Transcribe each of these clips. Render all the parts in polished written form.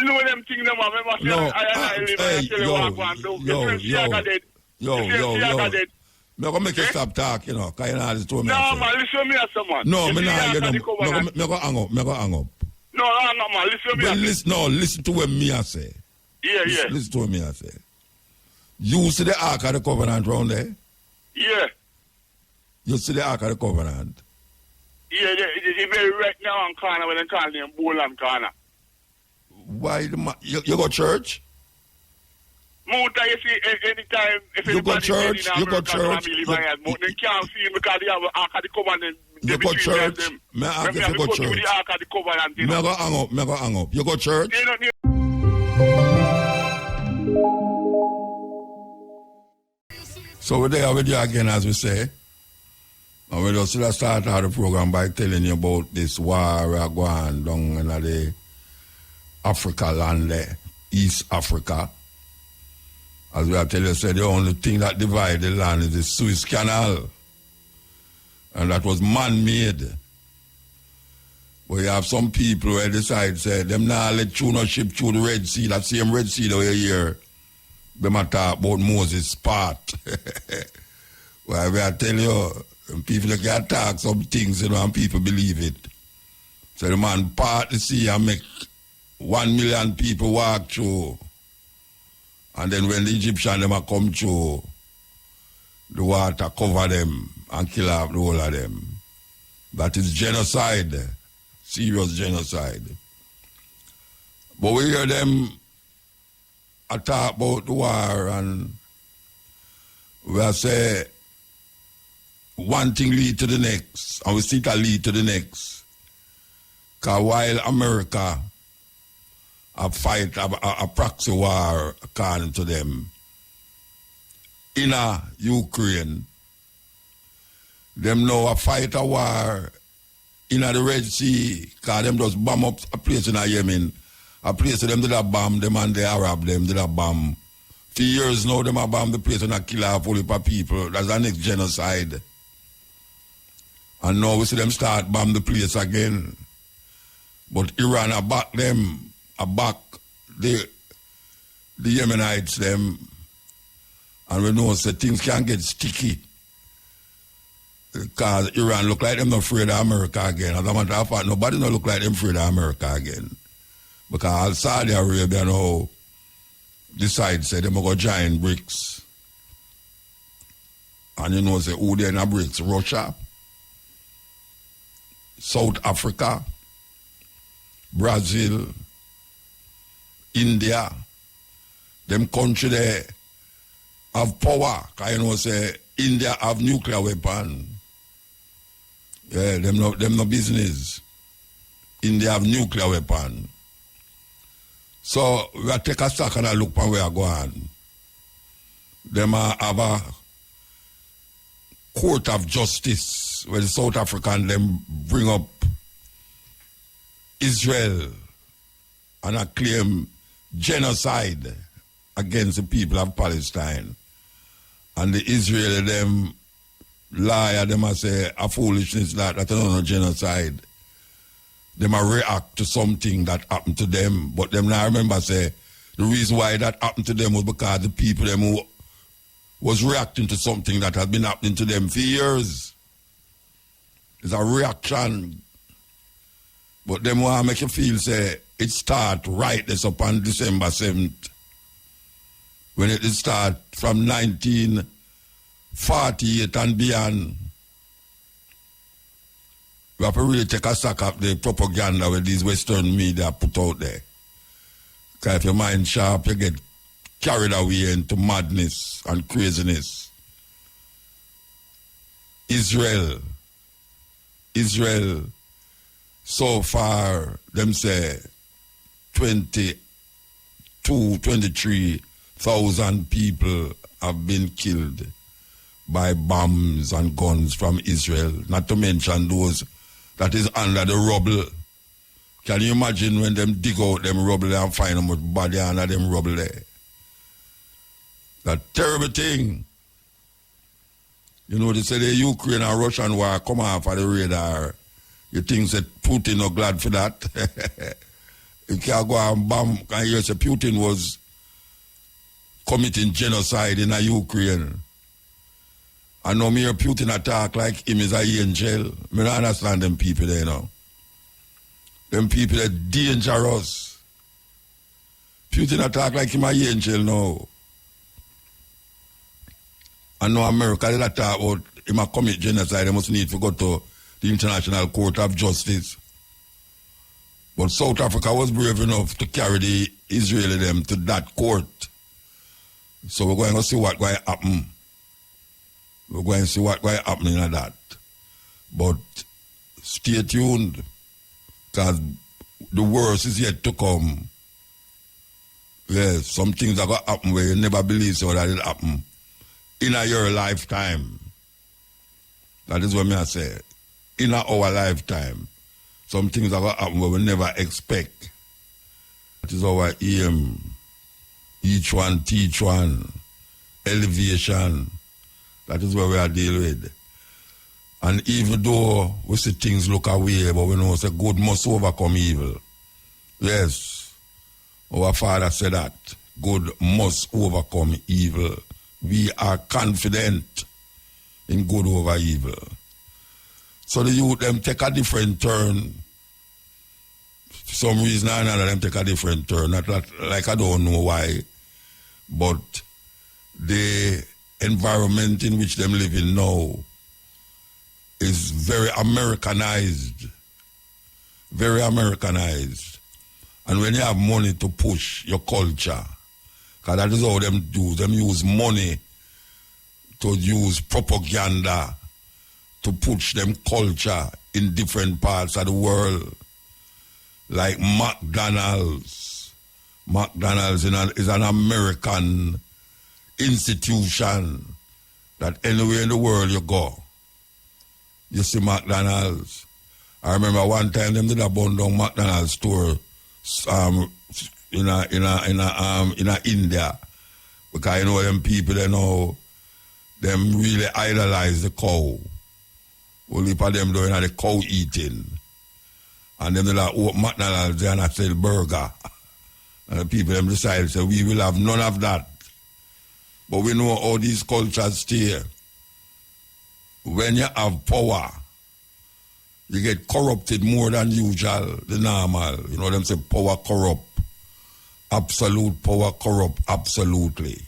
me know them things, man. No, I'm going to make you stop talking, you know, because you're not just to me. No, man, listen me as someone. No, me not, you know, me go hang up. No, man, listen me as listen to what me I say. Yeah. Listen to what me I say. You see the Ark of the Covenant round there? Yeah. You see the Ark of the Covenant? Yeah, it's very right now on corner when they call them Boland corner. Why you go church? Muta, you see, anytime if you go church, they can't see him because they have the Ark of the Covenant. You go church? May I ask if you go church? Me go hang up. You go church? So we're there with you again, as we say. And we just start out the program by telling you about this war we are going down in the Africa land there, East Africa. As we have tell you, the only thing that divides the land is the Suez Canal. And that was man-made. But you have some people who decide, say, them now let tuna ship through the Red Sea, that same Red Sea that we hear. They might talk about Moses' part. Well, we are telling you, people can talk some things, you know, and people believe it. So the man part the sea and make 1 million people walk through. And then when the Egyptians them come through, the water cover them and kill off the whole of them. That is genocide. Serious genocide. But we hear them talk about the war and we say one thing lead to the next and we see it lead to the next. Because while America fight a proxy war according to them in Ukraine, them now fight a war in the Red Sea because them just bomb up a place in Yemen. A place them did a bomb them and the Arab them did a bomb. For years now them a bomb the place and a kill off all the people. That's the next genocide. And now we see them start bomb the place again. But Iran a back them, a back the Yemenites them. And we know that things can get sticky. Because Iran look like them not afraid of America again. As a matter of fact, nobody not look like them afraid of America again. Because Saudi Arabia now decide say they go join BRICS. And you know say who they in a BRICS? Russia, South Africa, Brazil, India. Them country there have power. Because you know say India have nuclear weapon. Yeah, them no business. India have nuclear weapon. So we take a stock and a look where we are going. Them have a court of justice where the South African them bring up Israel and claim genocide against the people of Palestine. And the Israeli them lie, them a say a foolishness that no genocide. Them a react to something that happened to them, but them now remember say the reason why that happened to them was because the people them who was reacting to something that had been happening to them for years. It's a reaction. But them want to make you feel say it start right this upon December 7th. When it start from 1948 and beyond. We have to really take a stock of the propaganda with these Western media put out there. Because if your mind sharp, you get carried away into madness and craziness. Israel, so far, them say 23,000 people have been killed by bombs and guns from Israel, not to mention those that is under the rubble. Can you imagine when them dig out them rubble and find them with body under them rubble there? That terrible thing. You know, they say the Ukraine and Russian war come off of the radar. You think that Putin not glad for that? You can't go and bomb. And you say Putin was committing genocide in Ukraine. I know me hear Putin attack like him is a angel. Me don't understand them people there now. Them people are dangerous. Putin attack like him a angel now. I know America they attack about him a commit genocide. They must need to go to the International Court of Justice. But South Africa was brave enough to carry the Israeli them to that court. So we're going to see what going to happen. We're going to see what going to happen in that. But stay tuned, because the worst is yet to come. Yes, some things are going to happen where you never believe so that it happen in your lifetime. That is what I say. In our lifetime, some things are going to happen where we never expect. That is our aim. Each one teach one. Elevation. That is what we are dealing with. And even though we see things look away, but we know it's a good must overcome evil. Yes. Our father said that. Good must overcome evil. We are confident in good over evil. So the youth them take a different turn. For some reason or another, them take a different turn. Not like I don't know why. But the environment in which them living now is very Americanized. Very Americanized. And when you have money to push your culture, because that is how them do. Them use money to use propaganda to push them culture in different parts of the world. Like McDonald's. McDonald's is an American institution that anywhere in the world you go, you see McDonald's. I remember one time them did a burn down McDonald's store in India, because you know them people they know them really idolize the cow. Only for them doing the cow eating. And then they like open McDonald's and I sell burger. And the people them decide to say we will have none of that. But we know how these cultures stay. When you have power, you get corrupted more than usual, the normal. You know them say power corrupt. Absolute power corrupt, absolutely.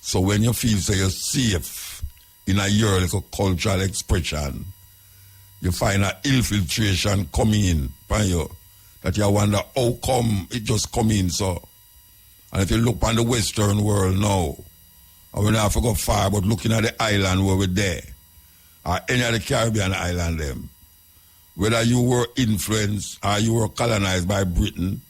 So when you feel say you're safe in a year like a cultural expression, you find an infiltration coming in by you, that you wonder how come it just come in so. And if you look on the Western world now, and we don't have to go far, but looking at the island where we're there, or any of the Caribbean island them, whether you were influenced or you were colonized by Britain,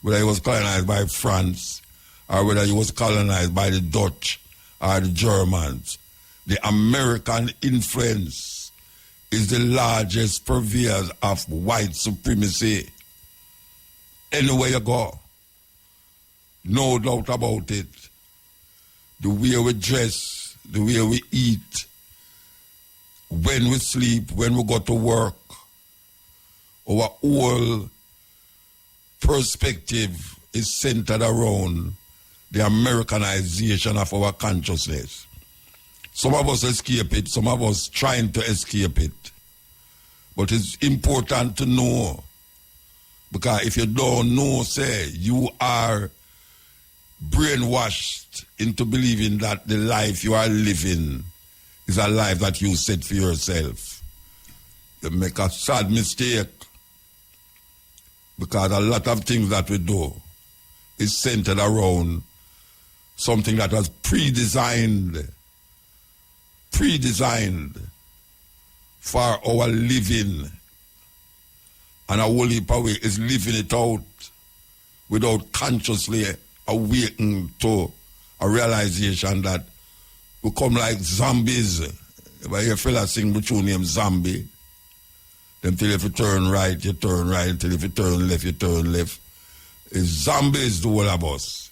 whether you was colonized by France, or whether you was colonized by the Dutch or the Germans, the American influence is the largest purveyor of white supremacy. Anywhere you go, no doubt about it. The way we dress, the way we eat, when we sleep, when we go to work, our whole perspective is centered around the Americanization of our consciousness. Some of us escape it, some of us trying to escape it. But it's important to know, because if you don't know, say, you are brainwashed into believing that the life you are living is a life that you set for yourself. You make a sad mistake, because a lot of things that we do is centered around something that was pre-designed for our living. And our whole heap of it is living it out without consciously awakening to a realization that we come like zombies. If I hear a fella sing the tune named Zombie, then till if you turn right, you turn right, until if you turn left, you turn left. It's zombies, the whole of us.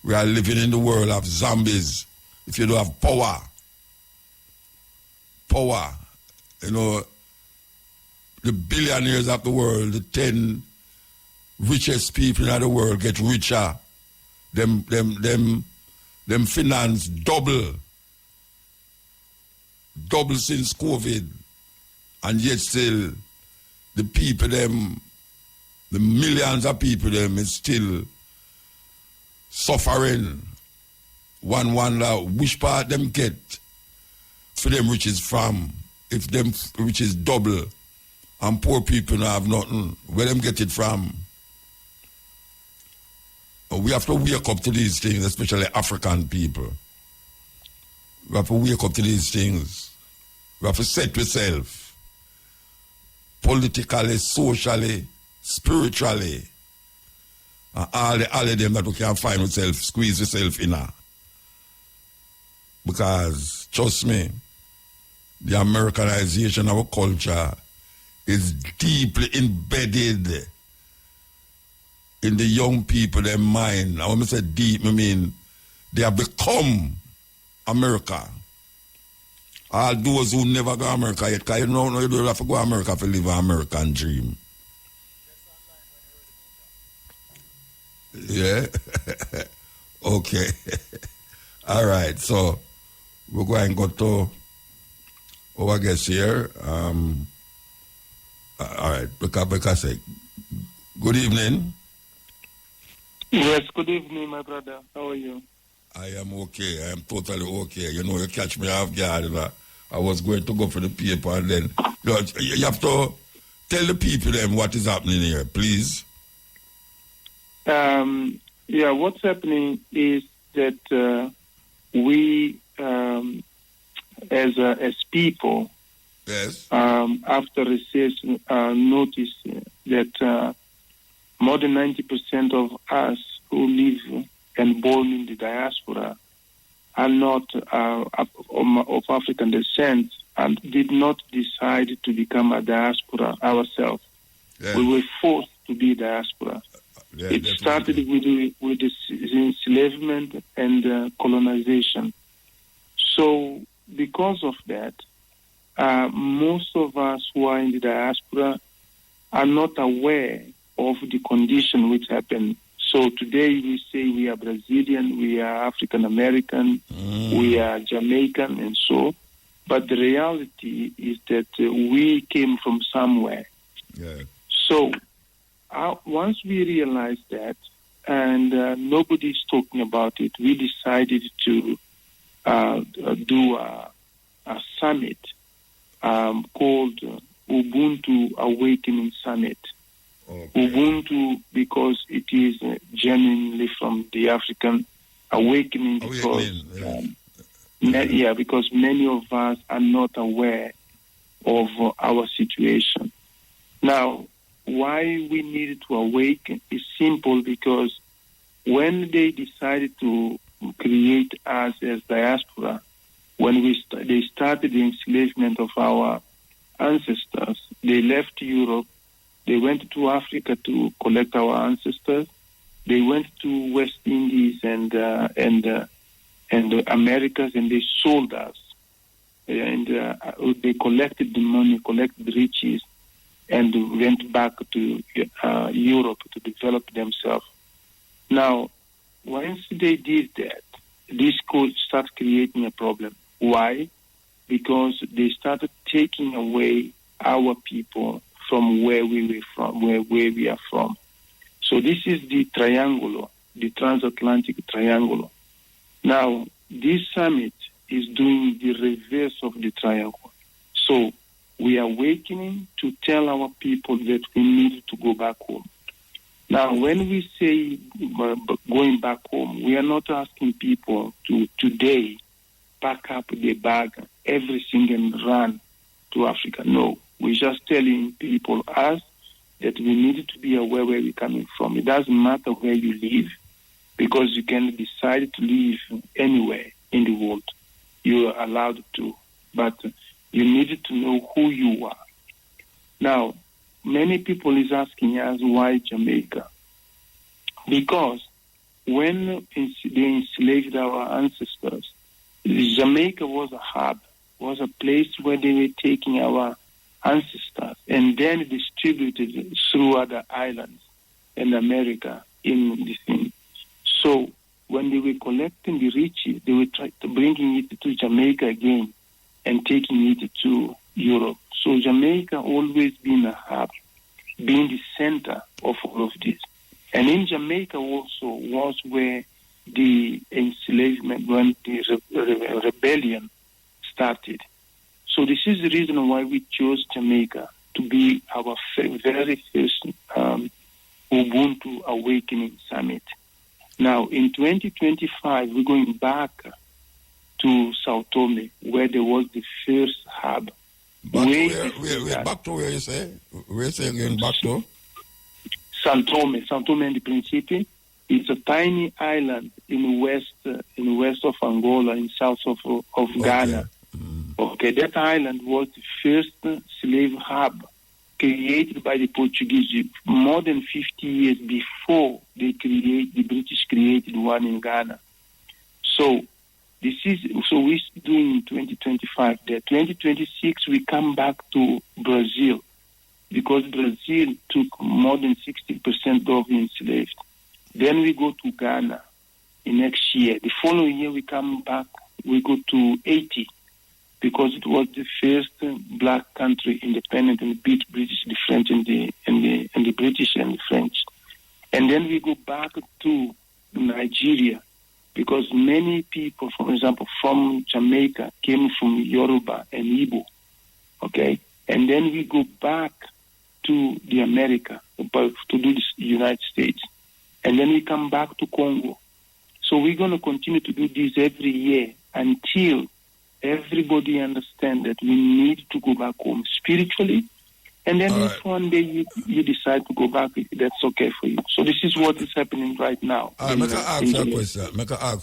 We are living in the world of zombies. If you don't have power, you know, the billionaires of the world, the 10 richest people in the world get richer. Them finance double since COVID, and yet still the people them, the millions of people them is still suffering. One wonder which part them get for them riches from. If them riches double and poor people don't have nothing, where them get it from? We have to wake up to these things, especially African people. We have to wake up to these things. We have to set ourselves politically, socially, spiritually, and all of them that we can find ourselves, squeeze ourselves in. Because, trust me, the Americanization of our culture is deeply embedded in the young people, their mind. And when I say deep, I mean they have become America. All those who never go to America yet, because you know you don't have to go to America to live an American dream. Yeah? Okay. All right, so we're going to go to our guest here. All right, Becca say, good evening. Yes, good evening, my brother. How are you? I am okay. I am totally okay. You know, you catch me off guard. I was going to go for the paper and then you have to tell the people them what is happening here, please. Yeah, what's happening is that we, as people, yes, after research, notice that more than 90% of us who live and born in the diaspora are not of African descent and did not decide to become a diaspora ourselves. yeah. We were forced to be diaspora. Yeah, it definitely. started with the enslavement and colonization. So because of that, most of us who are in the diaspora are not aware of the condition which happened. So today we say we are Brazilian, we are African American, we are Jamaican, and so. But the reality is that we came from somewhere. Yeah. So once we realized that, and nobody's talking about it, we decided to do a summit called Ubuntu Awakening Summit. Okay. Ubuntu because it is genuinely from the African awakening because because many of us are not aware of our situation. Now, why we needed to awaken is simple because when they decided to create us as diaspora, when they started the enslavement of our ancestors, they left Europe. They went to Africa to collect our ancestors. They went to West Indies and the Americas, and they sold us. And they collected the money, collected the riches, and went back to Europe to develop themselves. Now, once they did that, this could start creating a problem. Why? Because they started taking away our people from where we were from, where we are from. So this is the triangle, the transatlantic triangle. Now, this summit is doing the reverse of the triangle. So we are awakening to tell our people that we need to go back home. Now, when we say going back home, we are not asking people to today pack up their bag, everything, and run to Africa. No. We're just telling people, us, that we need to be aware where we're coming from. It doesn't matter where you live, because you can decide to live anywhere in the world. You are allowed to, but you need to know who you are. Now, many people is asking us why Jamaica? Because when they enslaved our ancestors, Jamaica was a hub, was a place where they were taking our ancestors and then distributed through other islands. and America in this thing. So when they were collecting the riches, they were bringing it to Jamaica again and taking it to Europe. So Jamaica always been a hub, being the center of all of this. And in Jamaica also was where the enslavement, when the rebellion started. So this is the reason why we chose Jamaica to be our very first Ubuntu Awakening Summit. Now, in 2025, we're going back to Sao Tome, where there was the first hub. Back to where you say? Where you say again, back to? Sao Tome and Principe. It's a tiny island in the west of Angola, in south of Ghana. Okay, that island was the first slave hub created by the Portuguese more than 50 years before the British created one in Ghana. So we're doing in 2025 that. 2026 we come back to Brazil, because Brazil took more than 60% of the enslaved. Then we go to Ghana in next year. The following year we come back, we go to Haiti, because it was the first black country independent and beat British, the French and the British and the French. And then we go back to Nigeria, because many people, for example, from Jamaica came from Yoruba and Igbo. Okay? And then we go back to the America, to do this United States. And then we come back to Congo. So we're going to continue to do this every year until everybody understands that we need to go back home spiritually. And then if one day you decide to go back, that's okay for you. So this is what is happening right now. Make I ask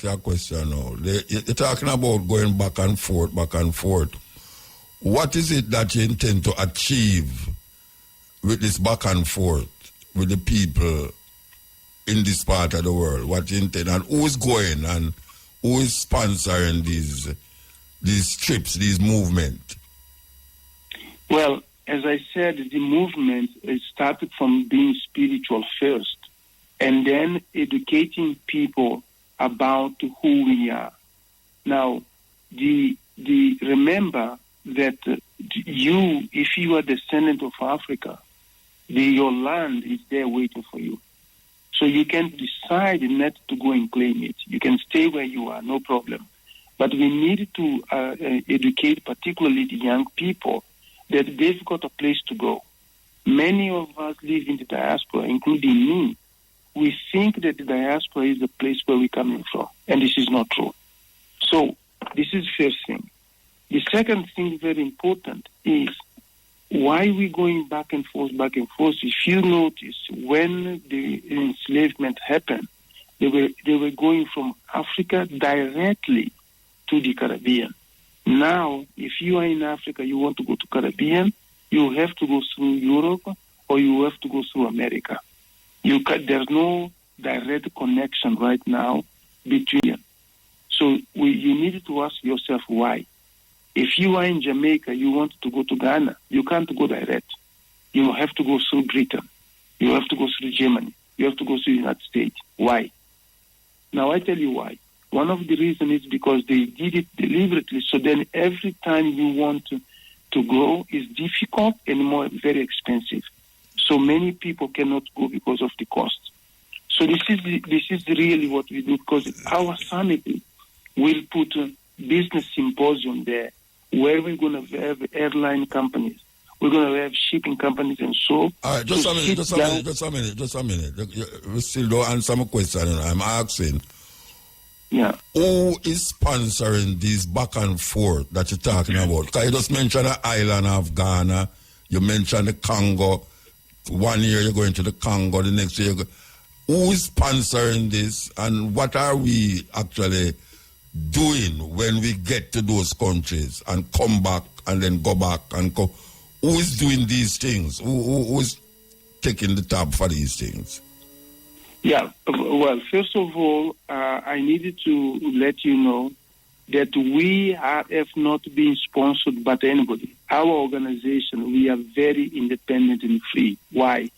you a question now. You're talking about going back and forth. What is it that you intend to achieve with this back and forth with the people in this part of the world? What you intend, and who is going, and who is sponsoring these trips, these movements? Well, as I said, the movement started from being spiritual first, and then educating people about who we are. Now, remember that if you are descendant of Africa, your land is there waiting for you. So you can decide not to go and claim it. You can stay where you are, no problem. But we need to educate particularly the young people that they've got a place to go. Many of us live in the diaspora, including me. We think that the diaspora is the place where we're coming from, and this is not true. So this is the first thing. The second thing, very important, is why we're going back and forth. If you notice, when the enslavement happened, they were going from Africa directly to the Caribbean. Now, if you are in Africa, you want to go to Caribbean, you have to go through Europe or you have to go through America. There's no direct connection right now between them. So you need to ask yourself why. If you are in Jamaica, you want to go to Ghana, you can't go direct. You have to go through Britain. You have to go through Germany. You have to go through the United States. Why? Now, I tell you why. One of the reasons is because they did it deliberately, so then every time you want to go is difficult and very expensive. So many people cannot go because of the cost. So this is really what we do, because our summit will put a business symposium there where we're going to have airline companies. We're going to have shipping companies and so. All right, just a minute. We still don't answer my question. I'm asking. Yeah. Who is sponsoring this back and forth that you're talking about? Because you just mentioned the island of Ghana. You mentioned the Congo. 1 year you're going to the Congo, the next year who is sponsoring this, and what are we actually doing when we get to those countries and come back and then go back and go? Who is doing these things? Who is taking the tab for these things? Yeah, well, first of all, I needed to let you know that we have not been sponsored by anybody. Our organization, we are very independent and free. Why?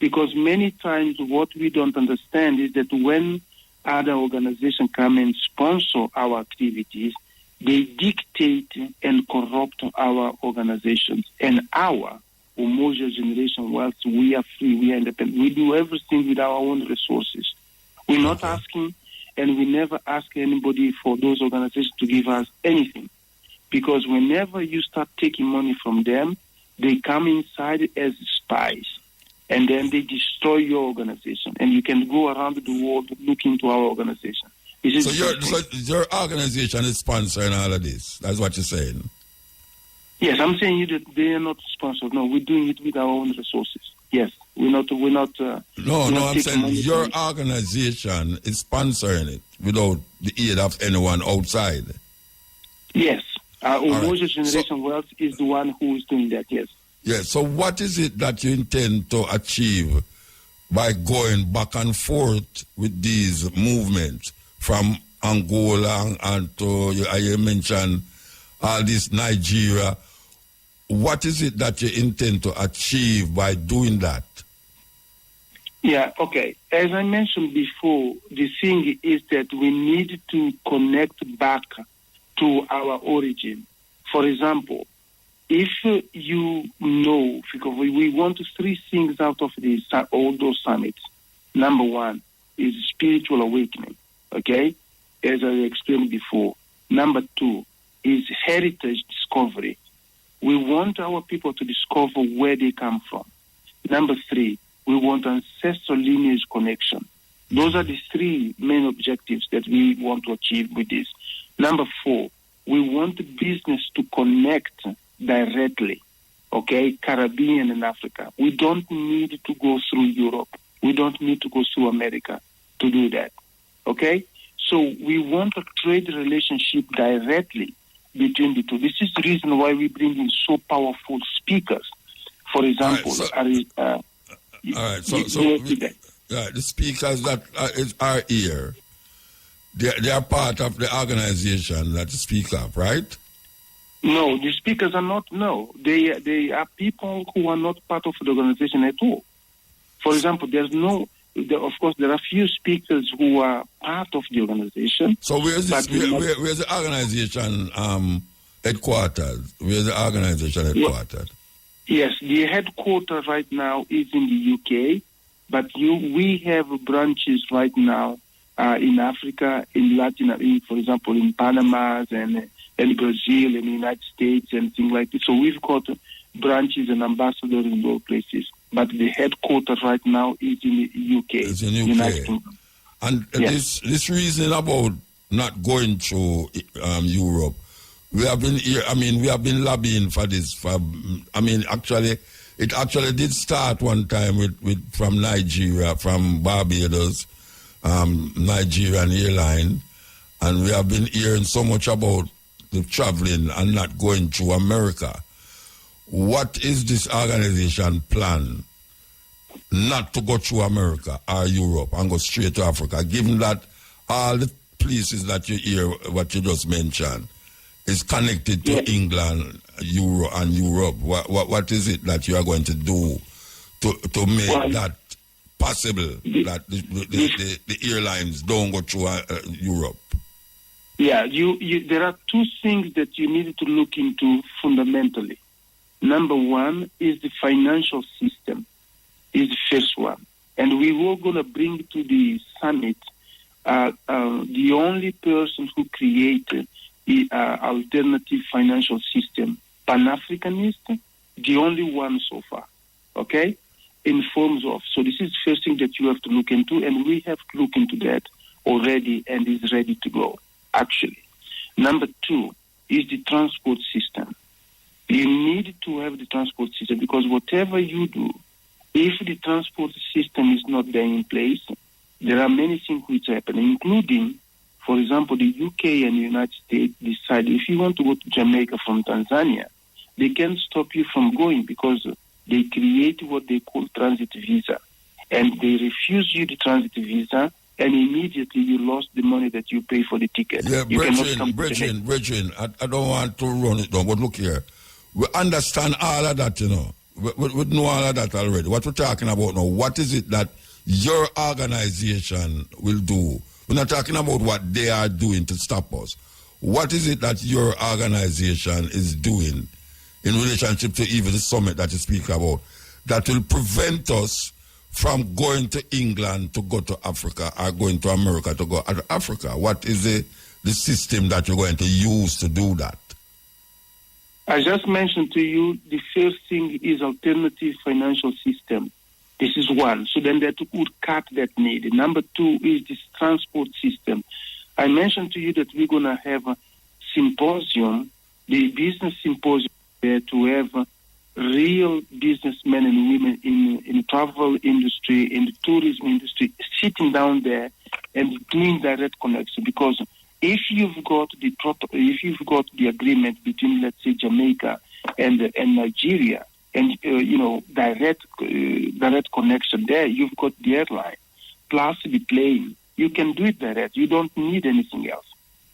Because many times what we don't understand is that when other organizations come and sponsor our activities, they dictate and corrupt our organizations. And our homogeneous generation, whilst we are free, we are independent, we do everything with our own resources. We're not asking, and we never ask anybody for those organizations to give us anything. Because whenever you start taking money from them, they come inside as spies. And then they destroy your organization. And you can go around the world looking to our organization. So your organization is sponsoring all of this? That's what you're saying? Yes, I'm saying you that they are not sponsored. No, we're doing it with our own resources. Yes, we're not. I'm saying your organization is sponsoring it without the aid of anyone outside. Yes, our homogeneous generation wealth is the one who is doing that. Yes. Yes. So, what is it that you intend to achieve by going back and forth with these movements from Angola and to you mentioned all this Nigeria? What is it that you intend to achieve by doing that? Yeah, okay. As I mentioned before, the thing is that we need to connect back to our origin. For example, if you know, because we want three things out of all those summits. Number one is spiritual awakening, okay, as I explained before. Number two is heritage discovery. We want our people to discover where they come from. Number three, we want ancestral lineage connection. Those are the three main objectives that we want to achieve with this. Number four, we want the business to connect directly, okay, Caribbean and Africa. We don't need to go through Europe. We don't need to go through America to do that, okay? So we want a trade relationship directly between the two. This is the reason why we bring in so powerful speakers. For example, the speakers that are here, they are part of the organization that speak up, right? No, the speakers are not. No, they are people who are not part of the organization at all. For example, of course, there are few speakers who are part of the organization. So where's the organization headquarters? Where's the organization headquarters? Yes, the headquarters right now is in the UK, but we have branches right now in Africa, in Latin America, for example, in Panama and Brazil and the United States and things like this. So we've got branches and ambassadors in those places. But the headquarters right now is in the UK. It's in the UK. United Kingdom. And this reason about not going to Europe, we have been here. I mean, we have been lobbying for this. Actually, it did start one time from Nigeria, from Barbados, Nigerian airline, and we have been hearing so much about the traveling and not going to America. What is this organization plan not to go through America or Europe and go straight to Africa, given that all the places that you hear, what you just mentioned, is connected to England, Europe? What is it that you are going to do to make that possible, that the airlines don't go through Europe? Yeah, there are two things that you need to look into fundamentally. Number one is the financial system, is the first one. And we were going to bring to the summit the only person who created the alternative financial system, Pan-Africanist, the only one so far, okay, in forms of. So this is the first thing that you have to look into, and we have to look into that already and is ready to go, actually. Number two is the transport system. You need to have the transport system because whatever you do, if the transport system is not there in place, there are many things which happen, including, for example, the UK and the United States decide if you want to go to Jamaica from Tanzania, they can't stop you from going because they create what they call transit visa. And they refuse you the transit visa, and immediately you lost the money that you pay for the ticket. Yeah, Brethren, I don't want to run it down, but look here. We understand all of that, We know all of that already. What we're talking about now, what is it that your organization will do? We're not talking about what they are doing to stop us. What is it that your organization is doing in relationship to even the summit that you speak about that will prevent us from going to England to go to Africa or going to America to go to Africa? What is the system that you're going to use to do that? I just mentioned to you the first thing is alternative financial system. This is one. So then that would cut that need. Number two is this transport system. I mentioned to you that we're going to have a symposium, the business symposium, there to have real businessmen and women in the travel industry, in the tourism industry, sitting down there and doing direct connection. Because if you've got the agreement between, let's say, Jamaica and Nigeria, and direct connection there, you've got the airline plus the plane. You can do it direct. You don't need anything else.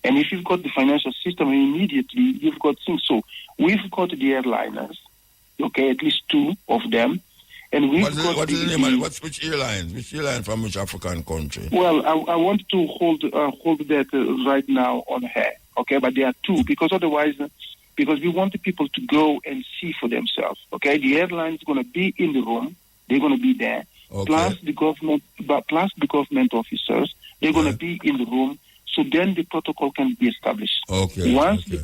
And if you've got the financial system, immediately you've got things. So we've got the airliners, okay, at least two of them. And we've what is the name? Which airlines? Which airline from which African country? Well, I want to hold that right now on air, okay? But there are two, because otherwise, because we want the people to go and see for themselves, okay? The airline is going to be in the room; they're going to be there. Okay. Plus the government officers, they're going to be in the room. So then the protocol can be established. Okay. Once the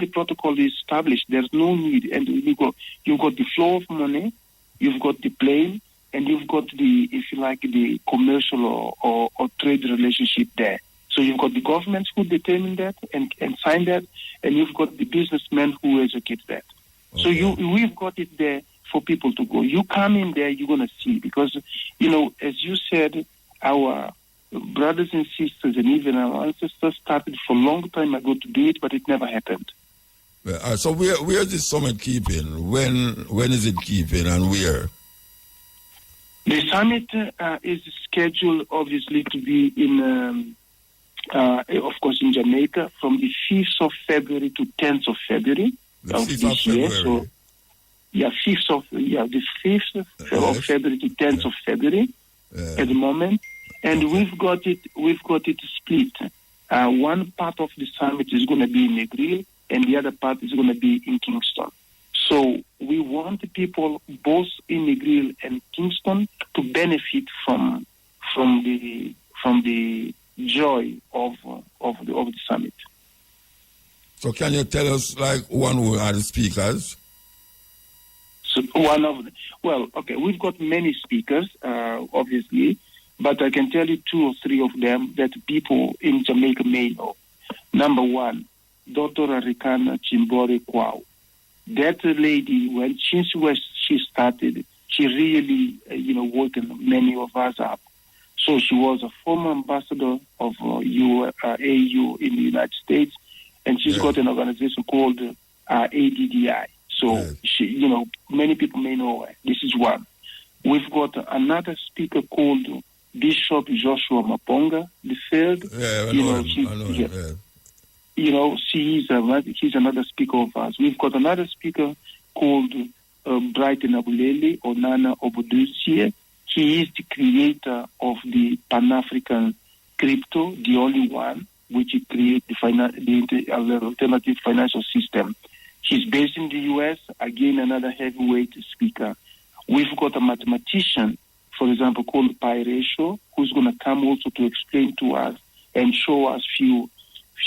protocol is established, there's no need, and you've got the flow of money. You've got the plane, and you've got the, if you like, the commercial or trade relationship there. So you've got the governments who determine that and sign that, and you've got the businessmen who execute that. Okay. So we've got it there for people to go. You come in there, you're going to see, because, as you said, our brothers and sisters and even our ancestors started for a long time ago to do it, but it never happened. So where is this summit keeping? When is it keeping and where? The summit is scheduled, obviously, to be in, of course, in Jamaica from the 5th of February to 10th of February of this year. So, the 5th of February to 10th of February at the moment, and we've got it split. One part of the summit is going to be in Negril, and the other part is going to be in Kingston. So we want the people both in Negril and Kingston to benefit from the joy of the summit. So can you tell us, like, who are the speakers? So we've got many speakers, obviously, but I can tell you two or three of them that people in Jamaica may know. Number one, Dr. Arikana Chimbore Kwao. That lady, since she started, she really, woken many of us up. So she was a former ambassador of AU in the United States, and she's got an organization called ADDI. So she, many people may know her. This is one. We've got another speaker called Bishop Joshua Maponga the third. Yeah, I know him. He's another speaker of ours. We've got another speaker called Brighton Abulele or Nana Obodusie. He is the creator of the Pan-African crypto, the only one which he created the alternative financial system. He's based in the U.S., again, another heavyweight speaker. We've got a mathematician, for example, called Pi Ratio, who's going to come also to explain to us and show us few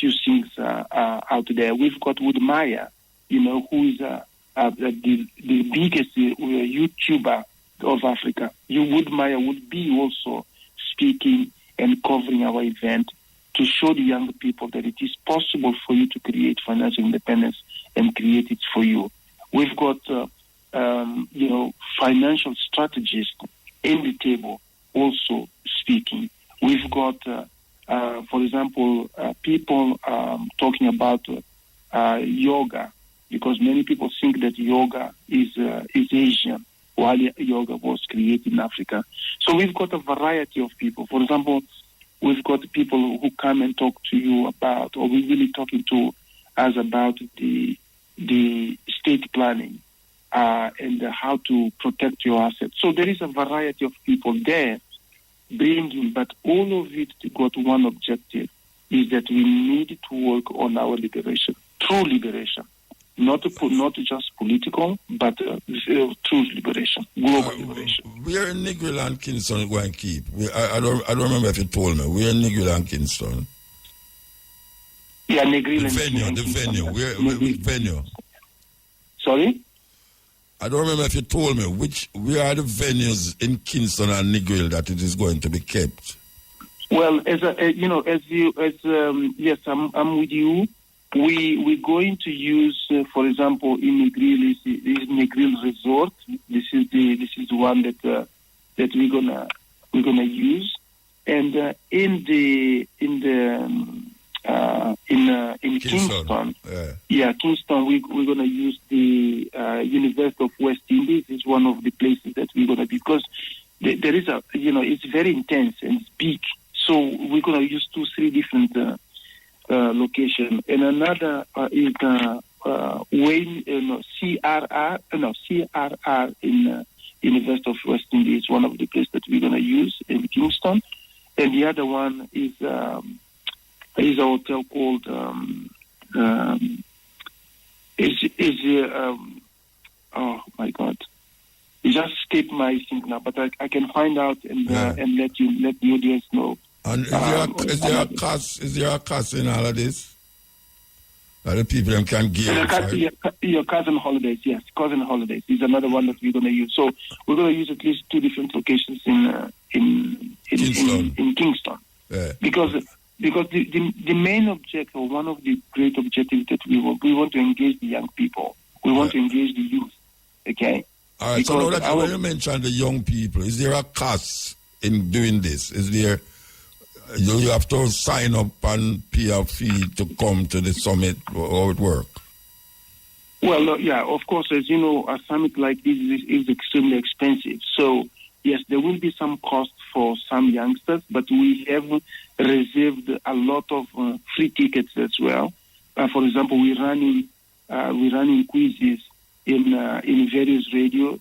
things out there. We've got Wood Maya, who is the biggest YouTuber of Africa. Wood Maya will be also speaking and covering our event to show the young people that it is possible for you to create financial independence and create it for you. We've got, financial strategists in the table also speaking. We've got, for example, people talking about yoga, because many people think that yoga is Asian, while yoga was created in Africa. So we've got a variety of people. For example, we've got people who come and talk to you about, or we're really talking to us about the state planning. and how to protect your assets. So there is a variety of people there bringing, but all of it got one objective, is that we need to work on our liberation, true liberation. Not just political, but true liberation, global liberation. Where in Negril and Kingston going to keep? I don't remember if you told me. Where in Negril and Kingston? Yeah, Negril and Kingston. The venue. Which venue? Sorry? I don't remember if you told me where are the venues in Kingston and Negril that it is going to be kept. Well, yes, I'm with you. We're going to use, for example, in Negril is Negril Resort. This is the one that we're gonna use, and in Kingston, Kingston, we're gonna use the University of West Indies. Is one of the places that we're gonna be, because there is it's very intense and it's big. So we're gonna use 2-3 different location, and another is CRR in University of West Indies, one of the places that we're going to use in Kingston, and the other one is a hotel called oh my God, it just escaped my thing now, but I can find out and let the audience know. And is there a cost in all of this? That the people them can give? Your cousin holidays, yes. Cousin holidays is another one that we're going to use. So we're going to use at least 2 different locations in Kingston. Yeah. Because the main objective, one of the great objectives that we want to engage the young people. We want to engage the youth. Okay? All right, so now that when you mentioned the young people, is there a cost in doing this? Is there... You have to sign up and pay a fee to come to the summit, or how it work? Well, of course, as you know, a summit like this is extremely expensive. So, yes, there will be some cost for some youngsters, but we have reserved a lot of free tickets as well. For example, we're running quizzes in various radio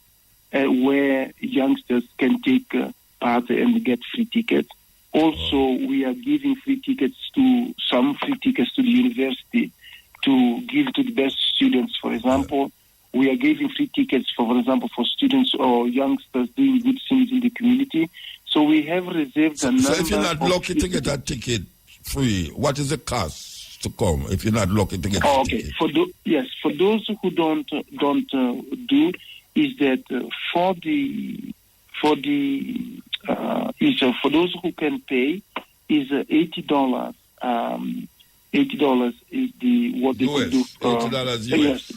where youngsters can take part and get free tickets. Also, we are giving free tickets to the university to give to the best students. For example, we are giving free tickets for students or youngsters doing good things in the community. So we have reserved a number. So if you're not lucky to get a ticket free, what is the cost to come? If you're not lucky to get a ticket, for those who don't do, is that for those who can pay is $80. $80 is what they could do. $80 US. Yes.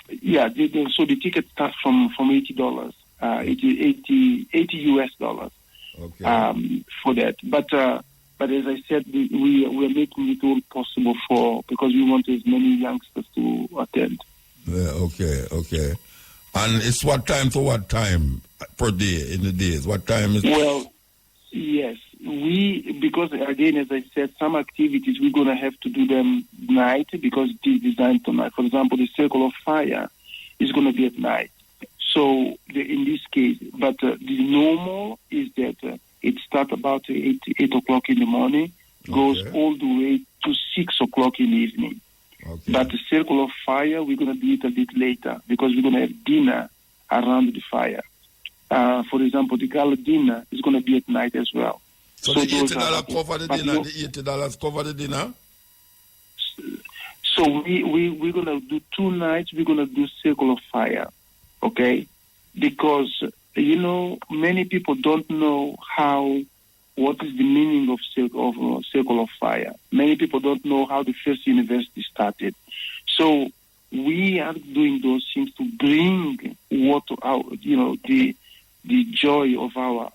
Yeah. So the ticket starts from $80. $80 US dollars. Okay. For that, but as I said, we are making it all possible because we want as many youngsters to attend. Yeah. Okay. And it's what time to what time per day in the days? What time is? Well, yes, because again, as I said, some activities we're going to have to do them night because it is designed tonight. For example, the Circle of Fire is going to be at night. So in this case, but the normal is that it starts about 8 o'clock in the morning, goes all the way to 6 o'clock in the evening. Okay. But the Circle of Fire, we're going to do it a bit later because we're going to have dinner around the fire. For example, the gala dinner is going to be at night as well. So the $80 cover the dinner? The $80 cover the dinner? So we're going to do 2 nights. We're going to do Circle of Fire, okay? Because, many people don't know what is the meaning of Circle of Fire. Many people don't know how the first university started. So we are doing those things to bring the joy of our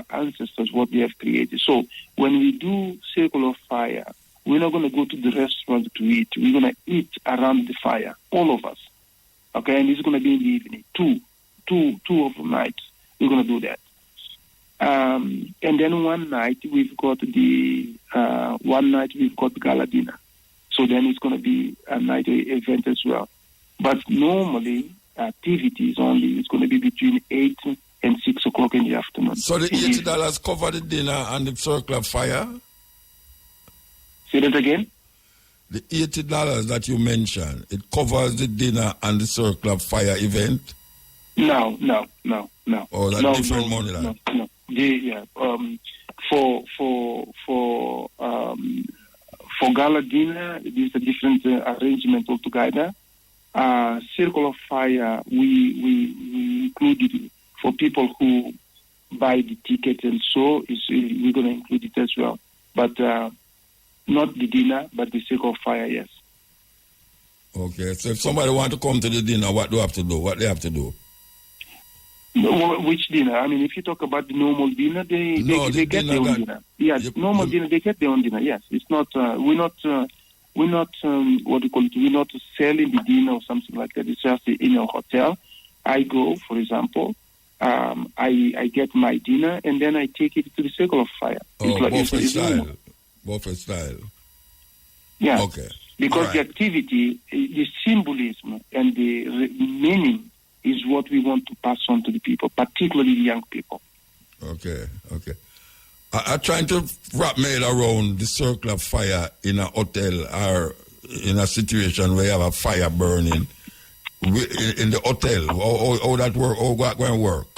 ancestors, what they have created. So when we do Circle of Fire, we're not going to go to the restaurant to eat. We're going to eat around the fire, all of us. Okay, and it's going to be in the evening, two of the nights. We're going to do that. And then one night we've got gala dinner. So then it's going to be a night event as well. But normally activities only. It's going to be between 8 and 6 o'clock in the afternoon. So the $80 cover the dinner and the circle of fire? Say that again? The $80 that you mentioned, it covers the dinner and the circle of fire event? No. Oh, that's different money. No. For gala dinner, it is a different arrangement altogether. Circle of Fire, we included for people who buy the ticket, and so we're going to include it as well. But not the dinner, but the Circle of Fire, yes. Okay, so if somebody want to come to the dinner, what do they have to do? What they have to do? Which dinner? I mean, if you talk about the normal dinner, they get their own dinner. Yes, normal dinner, they get their own dinner. Yes, it's not. We're not. What do you call it? We're not selling the dinner or something like that. It's just in a hotel. I go, for example, I get my dinner and then I take it to the Circle of Fire. Oh, buffet style. Buffet style. Yeah. Okay. Because the activity, the symbolism and the meaning is what we want to pass on to the people, particularly the young people. Okay. I'm trying to wrap my head around the Circle of Fire in a hotel or in a situation where you have a fire burning in the hotel. How that work? How that going to work?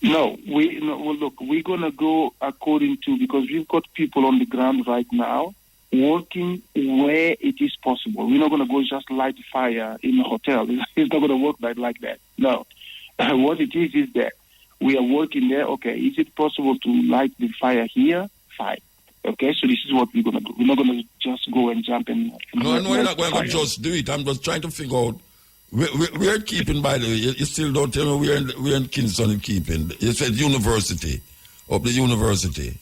No, look, we're going to go according to, because we've got people on the ground right now working where it is possible. We're not going to go just light fire in a hotel. It's not going to work like that. No. What it is that we are working there. Okay, is it possible to light the fire here? Fine. Okay, so this is what we're going to do. We're not going to just go and jump in. No, you're not going to just do it. I'm just trying to figure out. We're keeping, by the way. You still don't tell me we're in Kingston keeping. You said university, of the university.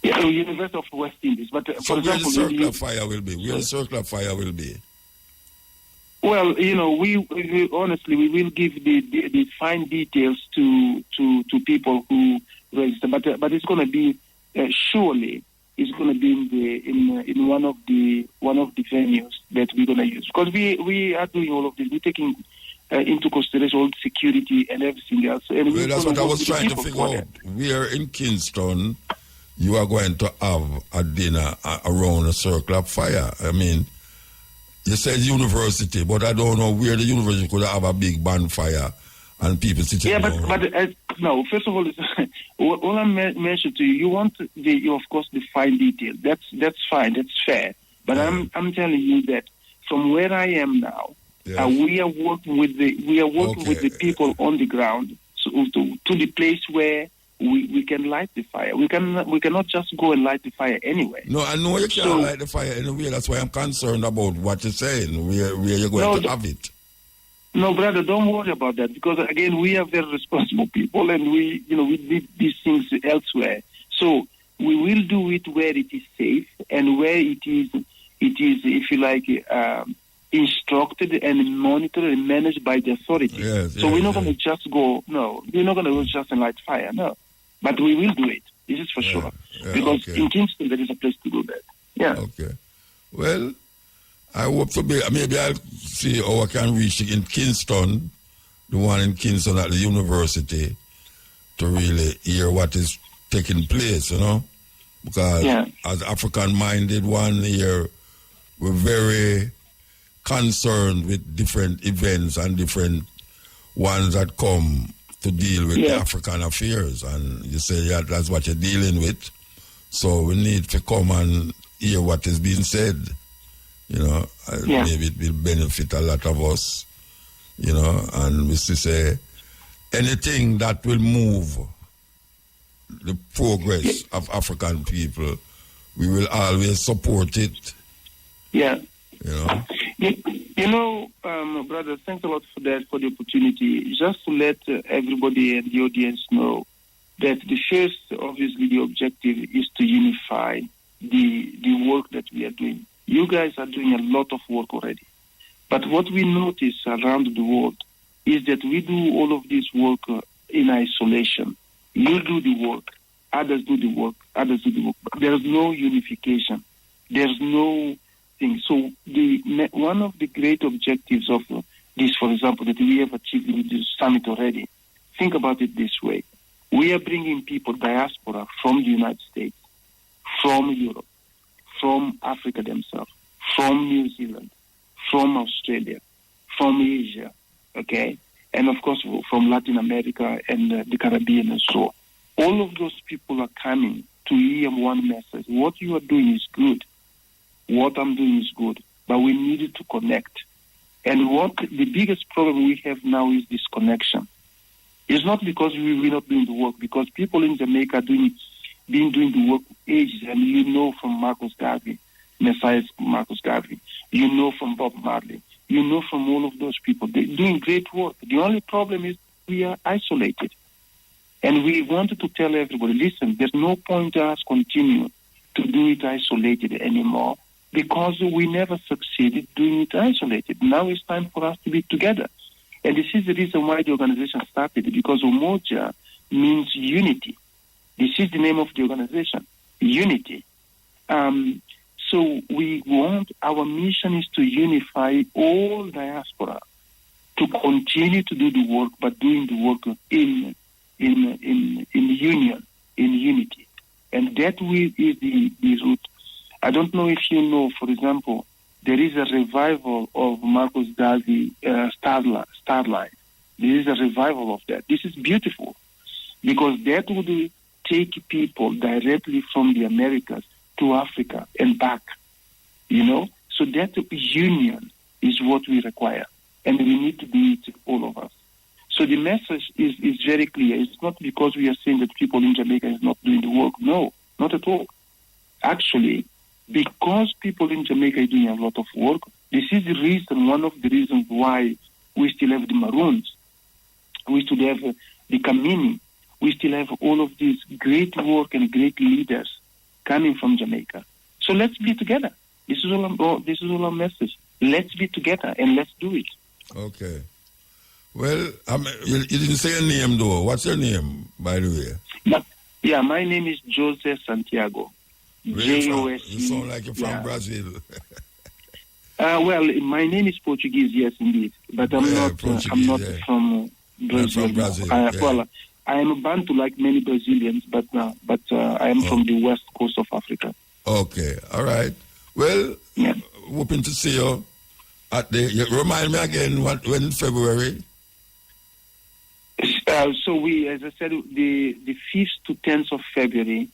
Yeah, University of West Indies. But so for example, where the Circle of Fire will be? Where the Circle of Fire will be? Well, we honestly we will give the fine details to people who register, but it's going to be surely it's going to be in one of the venues that we're going to use, because we are doing all of this. We're taking into consideration all the security and everything else. And that's what I was trying to figure out. We are in Kingston. You are going to have a dinner around a Circle of Fire. I mean, you said university, but I don't know where the university could have a big bonfire and people sitting around. But no, first of all, all I mentioned to you, you want of course, the fine detail. That's fine, that's fair. But I'm telling you that from where I am now, we are working with the people on the ground to the place where we can light the fire. We cannot just go and light the fire anywhere. No, I know you can't light the fire anywhere. That's why I'm concerned about what you're saying. Where you're going to have it. No, brother, don't worry about that, because again, we are very responsible people, and we did these things elsewhere. So we will do it where it is safe and where it is, if you like, instructed and monitored and managed by the authorities. We're not going to just go. No, we're not going to go just and light fire. No. But we will do it. This is for sure. Because in Kingston, there is a place to do that. Yeah. Okay. Well, I hope to be, maybe I'll see how I can reach in Kingston, the one in Kingston at the university, to really hear what is taking place, Because as African-minded one here, we're very concerned with different events and different ones that come to deal with the African affairs, and you say that's what you're dealing with. So we need to come and hear what is being said. Maybe it will benefit a lot of us. And we say anything that will move the progress of African people, we will always support it. Yeah. Brother, thanks a lot for that, for the opportunity. Just to let everybody and the audience know that the first, obviously, the objective is to unify the work that we are doing. You guys are doing a lot of work already. But what we notice around the world is that we do all of this work in isolation. You do the work, others do the work, others do the work. There's no unification. There's no thing. So one of the great objectives of this, for example, that we have achieved with this summit already. Think about it this way. We are bringing people, diaspora, from the United States, from Europe, from Africa themselves, from New Zealand, from Australia, from Asia, okay? And, of course, from Latin America and the Caribbean and so on. All of those people are coming to hear one message. What you are doing is good. What I'm doing is good. But we needed to connect. And what the biggest problem we have now is disconnection. It's not because we're not doing the work, because people in Jamaica are been doing the work for ages. And you know from Marcus Garvey, Messiah Marcus Garvey. You know from Bob Marley. You know from all of those people. They're doing great work. The only problem is we are isolated. And we wanted to tell everybody, listen, there's no point us continue to do it isolated anymore, because we never succeeded doing it isolated. Now it's time for us to be together. And this is the reason why the organization started, because Umoja means unity. This is the name of the organization, unity. So we want, our mission is to unify all diaspora to continue to do the work, but doing the work in union, in unity. And that is the root. I don't know if you know, for example, there is a revival of Marcus Garvey Starlight. There is a revival of that. This is beautiful, because that would take people directly from the Americas to Africa and back, you know? So that union is what we require, and we need to do it, all of us. So the message is very clear. It's not because we are saying that people in Jamaica is not doing the work. No, not at all. Actually, because people in Jamaica are doing a lot of work, this is the reason, one of the reasons why we still have the Maroons, we still have the Kamini, we still have all of these great work and great leaders coming from Jamaica. So let's be together. This is all our message. Let's be together and let's do it. Okay. Well, you didn't say your name, though. What's your name, by the way? Yeah, my name is Jose Santiago. J-O-S-E. You sound like you're from Brazil. Well, my name is Portuguese, yes, indeed. But I'm not from Brazil. From Brazil. Well, I am Bantu like many Brazilians, but I am from the west coast of Africa. Okay, all right. Well, hoping to see you at the... Remind me again, when in February? So we, as I said, the 5th to 10th of February,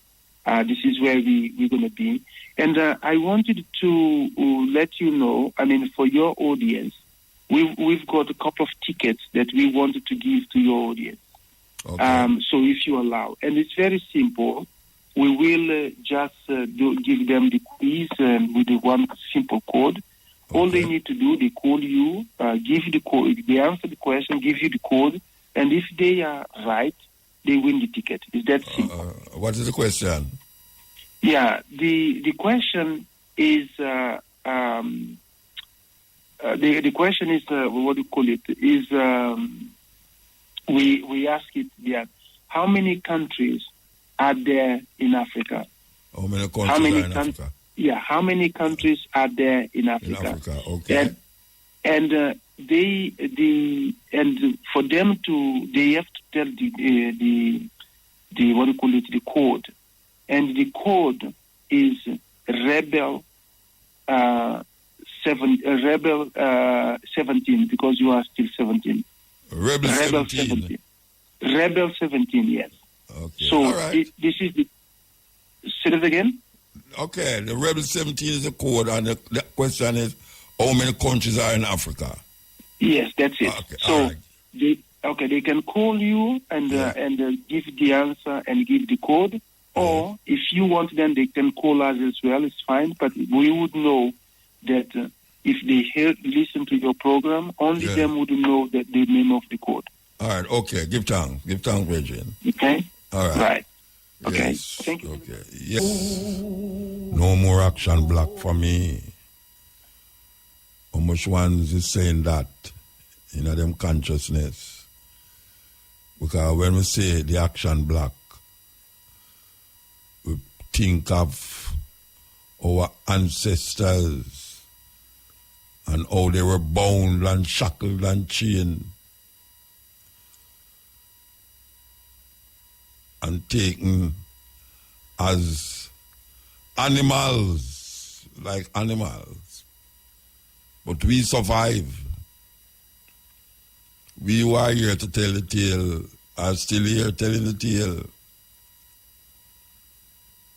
this is where we're going to be. And I wanted to let you know, I mean, for your audience, we've got a couple of tickets that we wanted to give to your audience. Okay. So if you allow. And it's very simple. We will just give them the quiz with the one simple code. Okay. All they need to do, they call you, give you the code. They answer the question, give you the code. And if they are right, they win the ticket. It's that simple. What is the question? Yeah, the question is the question is what do you call it? Is we ask it how many countries are there in Africa? How many countries are in Africa? Yeah, how many countries are there in Africa? In Africa, okay. And for them to, they have to tell the what do you call it, the code, and the code is Rebel 17, because you are still 17. Rebel 17. Rebel 17, yes. Okay. So right. this is the. Say it again. Okay, the Rebel 17 is the code, and the question is, how many countries are in Africa? Yes, that's it. Okay, so right. They can call you and give the answer and give the code, or if you want, then they can call us as well. It's fine, but we would know that if they listen to your program, only them would know that the name of the code. All right. Okay. Give thanks, Virgin. Okay. All right. Right. Okay. Yes. Thank you. Okay. Yes. No more action black for me. How much ones is saying that in them consciousness? Because when we say the action black, we think of our ancestors and how they were bound and shackled and chained and taken as animals, like animals. But we survive. We who are here to tell the tale are still here telling the tale.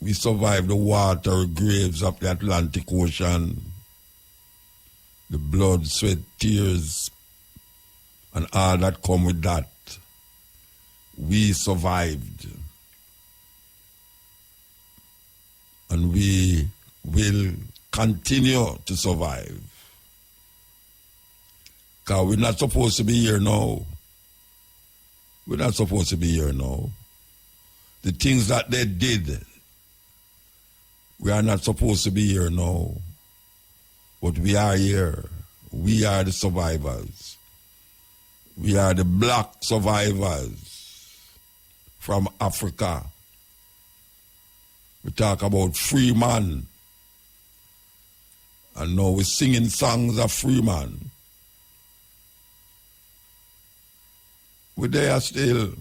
We survived the water graves of the Atlantic Ocean, the blood, sweat, tears, and all that come with that. We survived. And we will continue to survive. Because we're not supposed to be here now. We're not supposed to be here now. The things that they did, we are not supposed to be here now. But we are here. We are the survivors. We are the black survivors from Africa. We talk about free man. And now we're singing songs of free man. We're there still.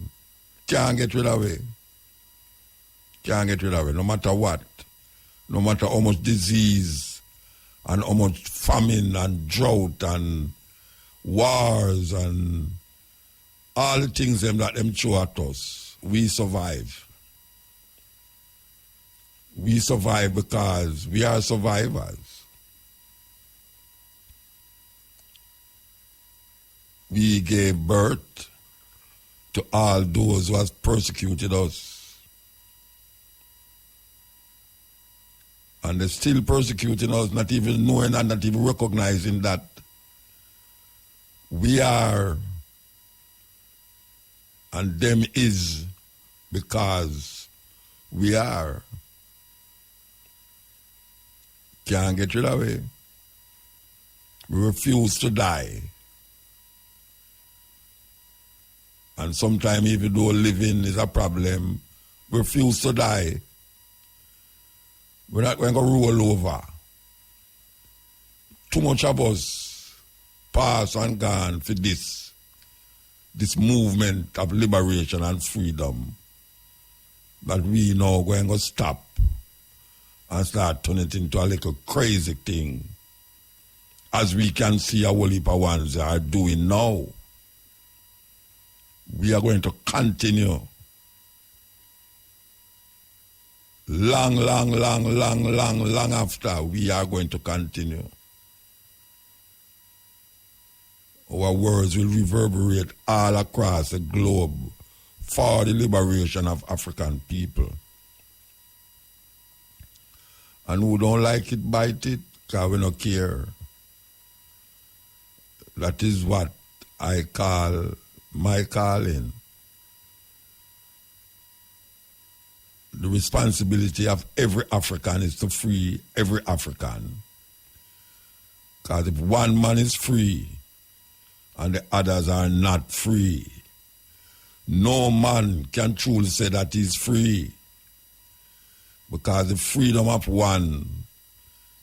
Can't get rid of it. Can't get rid of it, no matter what. No matter how much disease and how much famine and drought and wars and all the things them that them throw at us, we survive. We survive because we are survivors. We gave birth to all those who has persecuted us. And they're still persecuting us, not even knowing and not even recognizing that we are and them is because we are. Can't get rid of it. We refuse to die. And sometimes even though living is a problem, we refuse to die. We're not going to roll over. Too much of us pass and gone for this movement of liberation and freedom that we now going to stop and start turning it into a little crazy thing, as we can see a whole heap of ones are doing now. We are going to continue. Long after, we are going to continue. Our words will reverberate all across the globe for the liberation of African people. And who don't like it, bite it, because we don't care. That is what I call my calling. The responsibility of every African is to free every African. Because if one man is free and the others are not free, no man can truly say that he's free. Because the freedom of one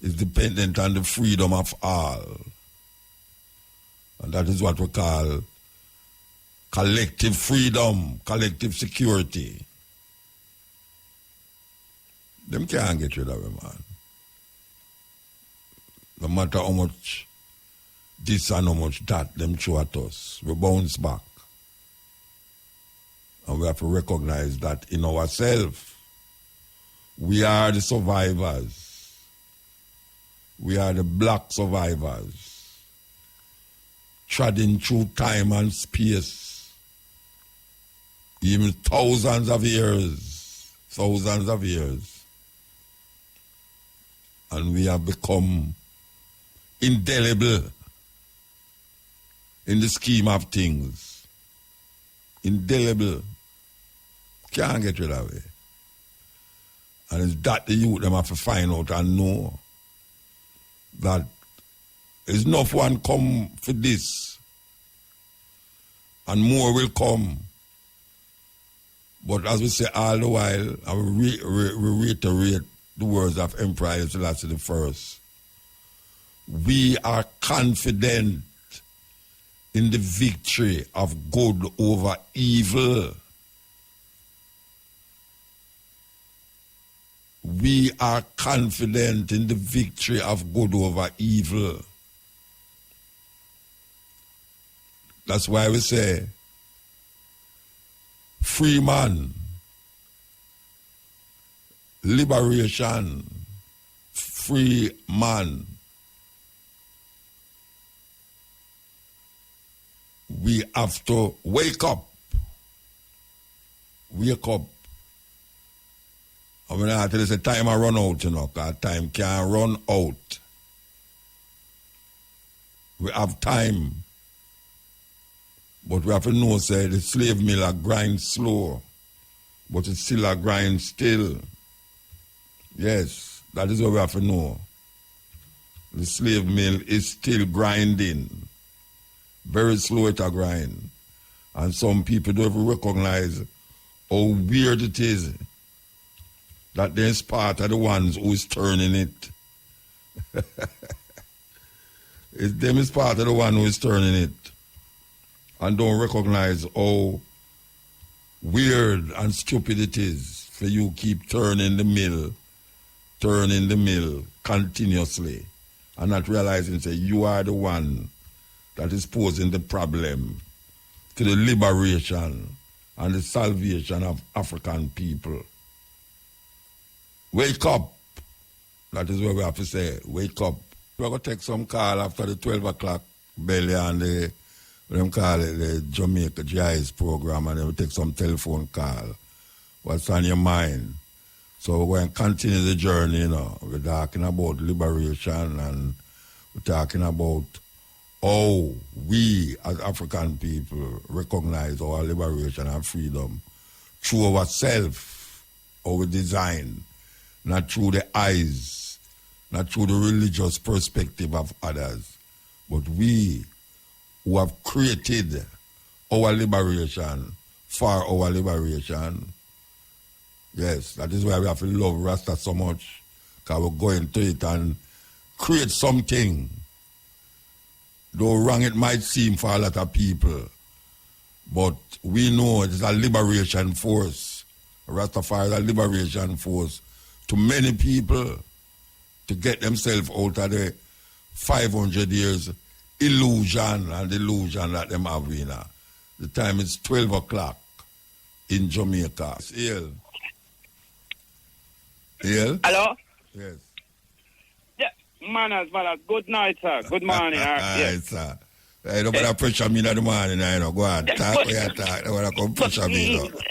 is dependent on the freedom of all. And that is what we call collective freedom, collective security. Them can't get rid of it, man. No matter how much this and how much that, them throw at us, we bounce back. And we have to recognize that in ourselves. We are the survivors. We are the black survivors. Treading through time and space. Even thousands of years. And we have become indelible in the scheme of things. Indelible. Can't get rid of it. And it's that the youth them have to find out and know that there's enough one come for this and more will come. But as we say all the while, I will reiterate the words of Emperor Haile Selassie I. We are confident in the victory of good over evil. We are confident in the victory of good over evil. That's why we say, free man, liberation, free man. We have to wake up. Wake up. I mean, I tell you, the time I run out, you know, because time can't run out. We have time. But we have to know, say, the slave mill a grind slow, but it's still a grind still. Yes, that is what we have to know. The slave mill is still grinding. Very slow it a grind. And some people don't even recognize how weird it is that there's part of the ones who is turning it. Them is part of the one who is turning it. And don't recognize how weird and stupid it is for you keep turning the mill continuously, and not realizing, say, you are the one that is posing the problem to the liberation and the salvation of African people. Wake up. That is what we have to say. Wake up. We're going to take some call after the 12 o'clock belly and the, what them call it, the Jamaica GIS program, and then we take some telephone call. What's on your mind? So we're going to continue the journey, you know. We're talking about liberation, and we're talking about how we as African people recognize our liberation and freedom through ourselves, our design, not through the eyes, not through the religious perspective of others, but we who have created our liberation for our liberation. Yes, that is why we have to love Rasta so much, because we go into it and create something. Though wrong it might seem for a lot of people, but we know it is a liberation force. Rastafari is a liberation force to many people to get themselves out of the 500 years illusion and delusion that them have in. The time is 12 o'clock in Jamaica. Ill. Hello? Yes. Yeah, manners. Good night, sir. Good morning. Yes, sir. I don't want to pressure me in the morning, I know. Go on, talk what you talk. I don't want to come pressure me, though.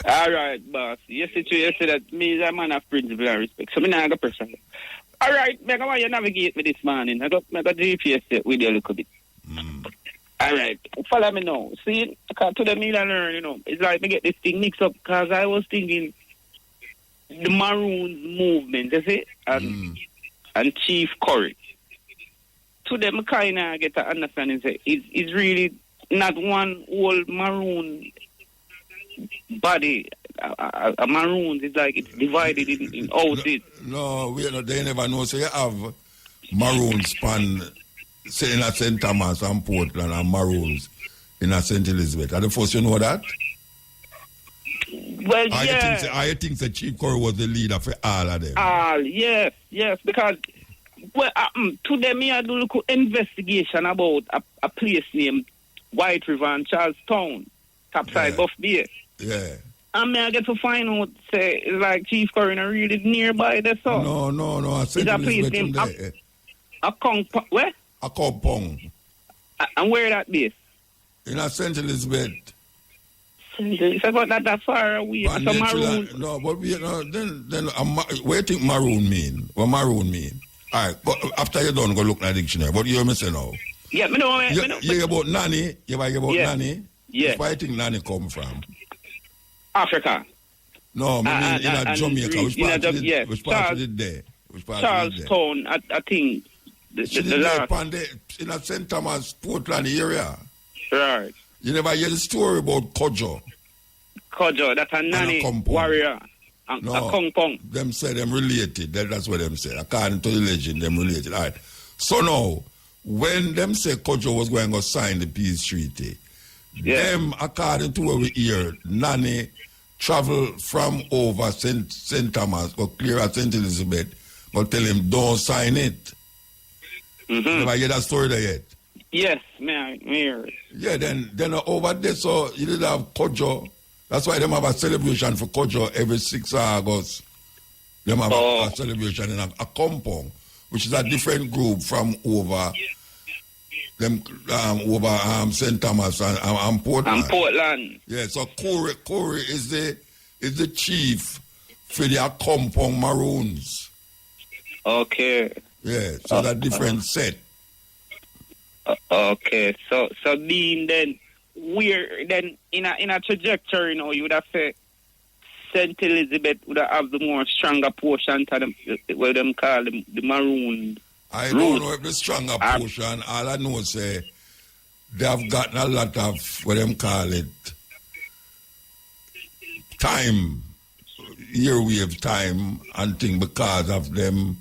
All right, boss. You see that me is a man of principle and respect, so me not going to pressure you. All right, I want you navigate with this morning. I got GPS it with you a little bit. All right, follow me now. See, to the meal and learn, you know, it's like me get this thing mixed up, because I was thinking the Maroons movement, you see, and Chief Curry. To them, kind of get to understand, say, it's really not one whole Maroon body. A Maroons is like it's divided in houses. No, they never know. So you have Maroons span, say in St. Thomas and Portland, and Maroons in St. Elizabeth. Are the first you know that? Well, yeah. I think the Chief Curry was the leader for all of them. Yes, because well, to them, I do look investigation about a place named White River and Charlestown, topside Buff Bay. Yeah. And I get to find out, say, like Chief Curry really nearby there, so. No. I said a place named where? A Kompong. And where that base? In St. Elizabeth. It's about that far away. So Maroon. No, but then what do you think Maroon mean? What Maroon mean? All right, after you're done, go look at the dictionary. But you hear me say now. Yeah, me know. You hear about Nanny? You hear about Nanny? Yeah. Where do you think Nanny come from? Africa. No, I mean in Jamaica. Which part of it? Which part of it there? Charlestown, I think. The last. In St. Thomas, Portland area. Right. You never hear the story about Kojo? Kojo, that's a Nanny warrior. No, a Kong Pong. Them say them related. That's what them say. According to the legend, them related. All right. So now, when them say Kojo was going to sign the peace treaty, them, according to what we hear, Nani travel from over St. Thomas, go clear at St. Elizabeth, go tell him, don't sign it. Have I hear that story there yet? Yes, man, hear it. Yeah, then over there, so you did have Kojo. That's why them have a celebration for Kojo every 6th of August. Them have a celebration in a compound, which is a different group from over them over St. Thomas and Portland. And Portland. Yeah, so Corey is the chief for the compound Maroons. Okay. Yeah, so that different set. Okay, so being then in a trajectory, you know, you would have said St. Elizabeth would have the more stronger portion to them, what them call the Maroon. I don't know if the stronger portion. All I know is they have gotten a lot of what them call it time, yearwave time and thing because of them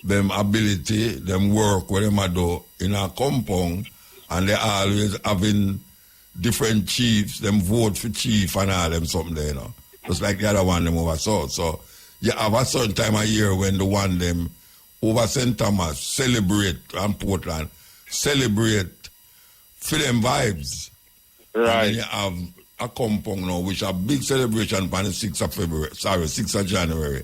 ability, them work, what them do in a compound, and they always having different chiefs, them vote for chief and all them something there, you know. Just like the other one them over south. So you have a certain time of year when the one them over St. Thomas celebrate and Portland celebrate for them vibes. Right. And then you have a compound now, which a big celebration on the 6th of February, 6th of January.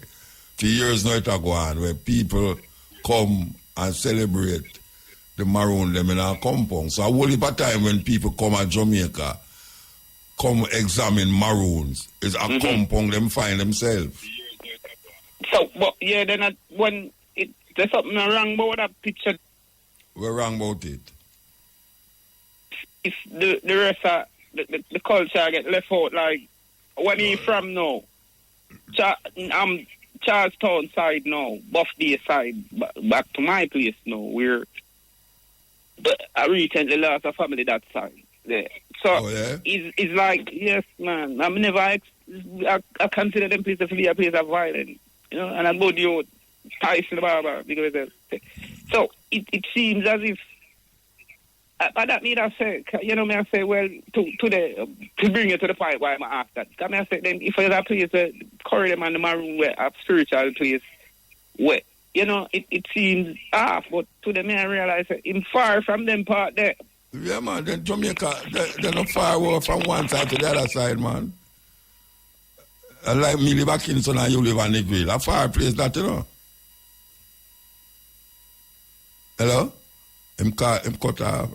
2 years now it go on, where people come and celebrate the Maroon them in our compound. So a whole heap of time when people come at Jamaica, come examine Maroons, is a compound them find themselves. So, but yeah, then when there's something wrong about that picture. We're wrong about it. If the rest of the culture get left out, like, when he from now? Charlestown side now, Buff Day side, back to my place now, where I recently lost a family that side. Yeah. So, it's like, yes, man, I'm never, I consider them places to be a place of violence, you know, and I'm about you, Tyson Barber, because so it seems as if, but that mean I say, you know, I say, well, to bring it to the point why I'm asked that. I say, then if there's a place, Corey them and the Maroon, where a spiritual place, where, you know, it seems off, but to them I realize that I'm far from them part there. Yeah, man, then Jamaica, they're not far away from one side to the other side, man. Like me live at Kingston and you live on the Grill. A far place that, you know. Hello? Him cut off.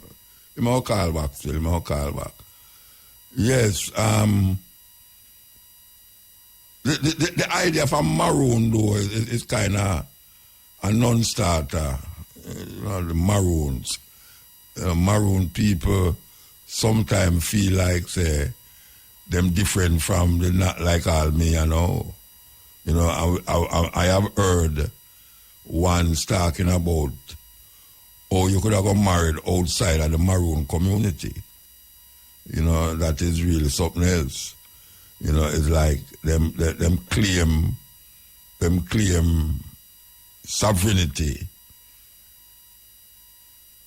Him all call back still. Him all call back. Yes, the idea of a Maroon, though, is kind of a non-starter. The Maroons. Maroon people sometimes feel like, say, them different from the not like all me, you know. You know, I have heard ones talking about, oh, you could have got married outside of the Maroon community. You know, that is really something else. You know, it's like them claim sovereignty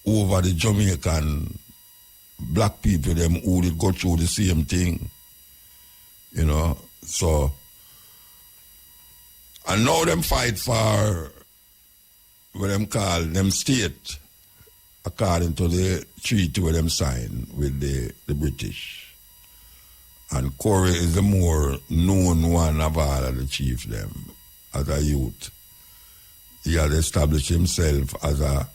over the Jamaican black people, them who did go through the same thing. You know, so, and now them fight for what them call them state, according to the treaty where them sign with the British. And Corey is the more known one of all of the chiefs them as a youth. He has established himself as a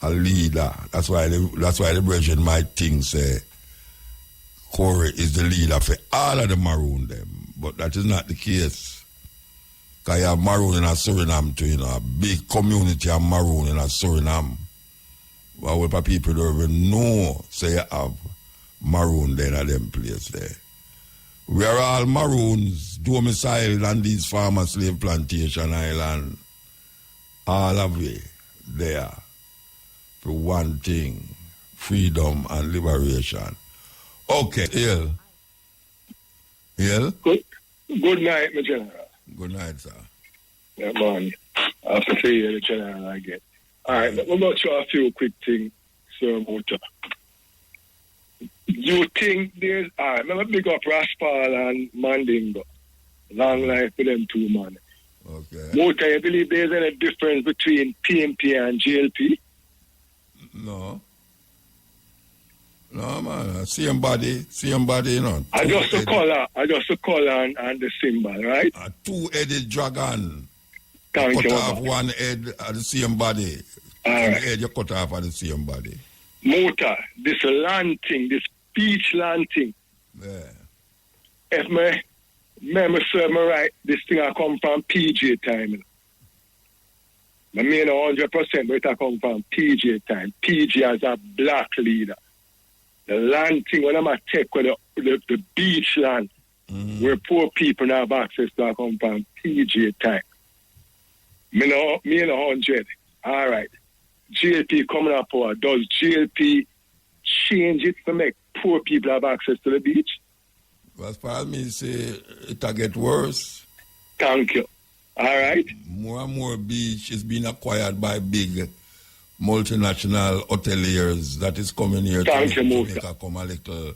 leader. That's why the brethren might think say Corey is the leader for all of the Maroon them. But that is not the case. Because you have Maroon in a Suriname too, you know, a big community of Maroon in a Suriname. But what people don't even know, say you have Maroon there in them place there. We are all Maroons domiciled on these farmer slave plantation island. All of it there for one thing, freedom and liberation. Okay, Hill. Good night, my general. Good night, sir. Yeah, man. After 3 years, the general I get. All right, we're going to try a few quick things, Sir Mota. You think there's... All right, I'm going to big up Raspal and Mandingo. Long life for them two, man. Okay. Mota, you believe there's any difference between PMP and GLP? No. No, man. Same body, you know. I just the color and the symbol, right? A two-headed dragon. Thank cut you. off one head at the same body. All right. The head you cut off at the same body. Mota, this land thing, this beach land thing. Yeah. If my memory serve me right, this thing I come from PJ time. I mean 100%, but it come from PJ time. PJ as a black leader. The land thing, when I'm a take with the beach land, where poor people now have access to, I come from PJ time. Me in 100. All right. GLP coming up power. Does GLP change it to make poor people have access to the beach? As far as me say, it'll get worse. Thank you. All right. More and more beach is being acquired by big multinational hoteliers that is coming here to make Jamaica come a little.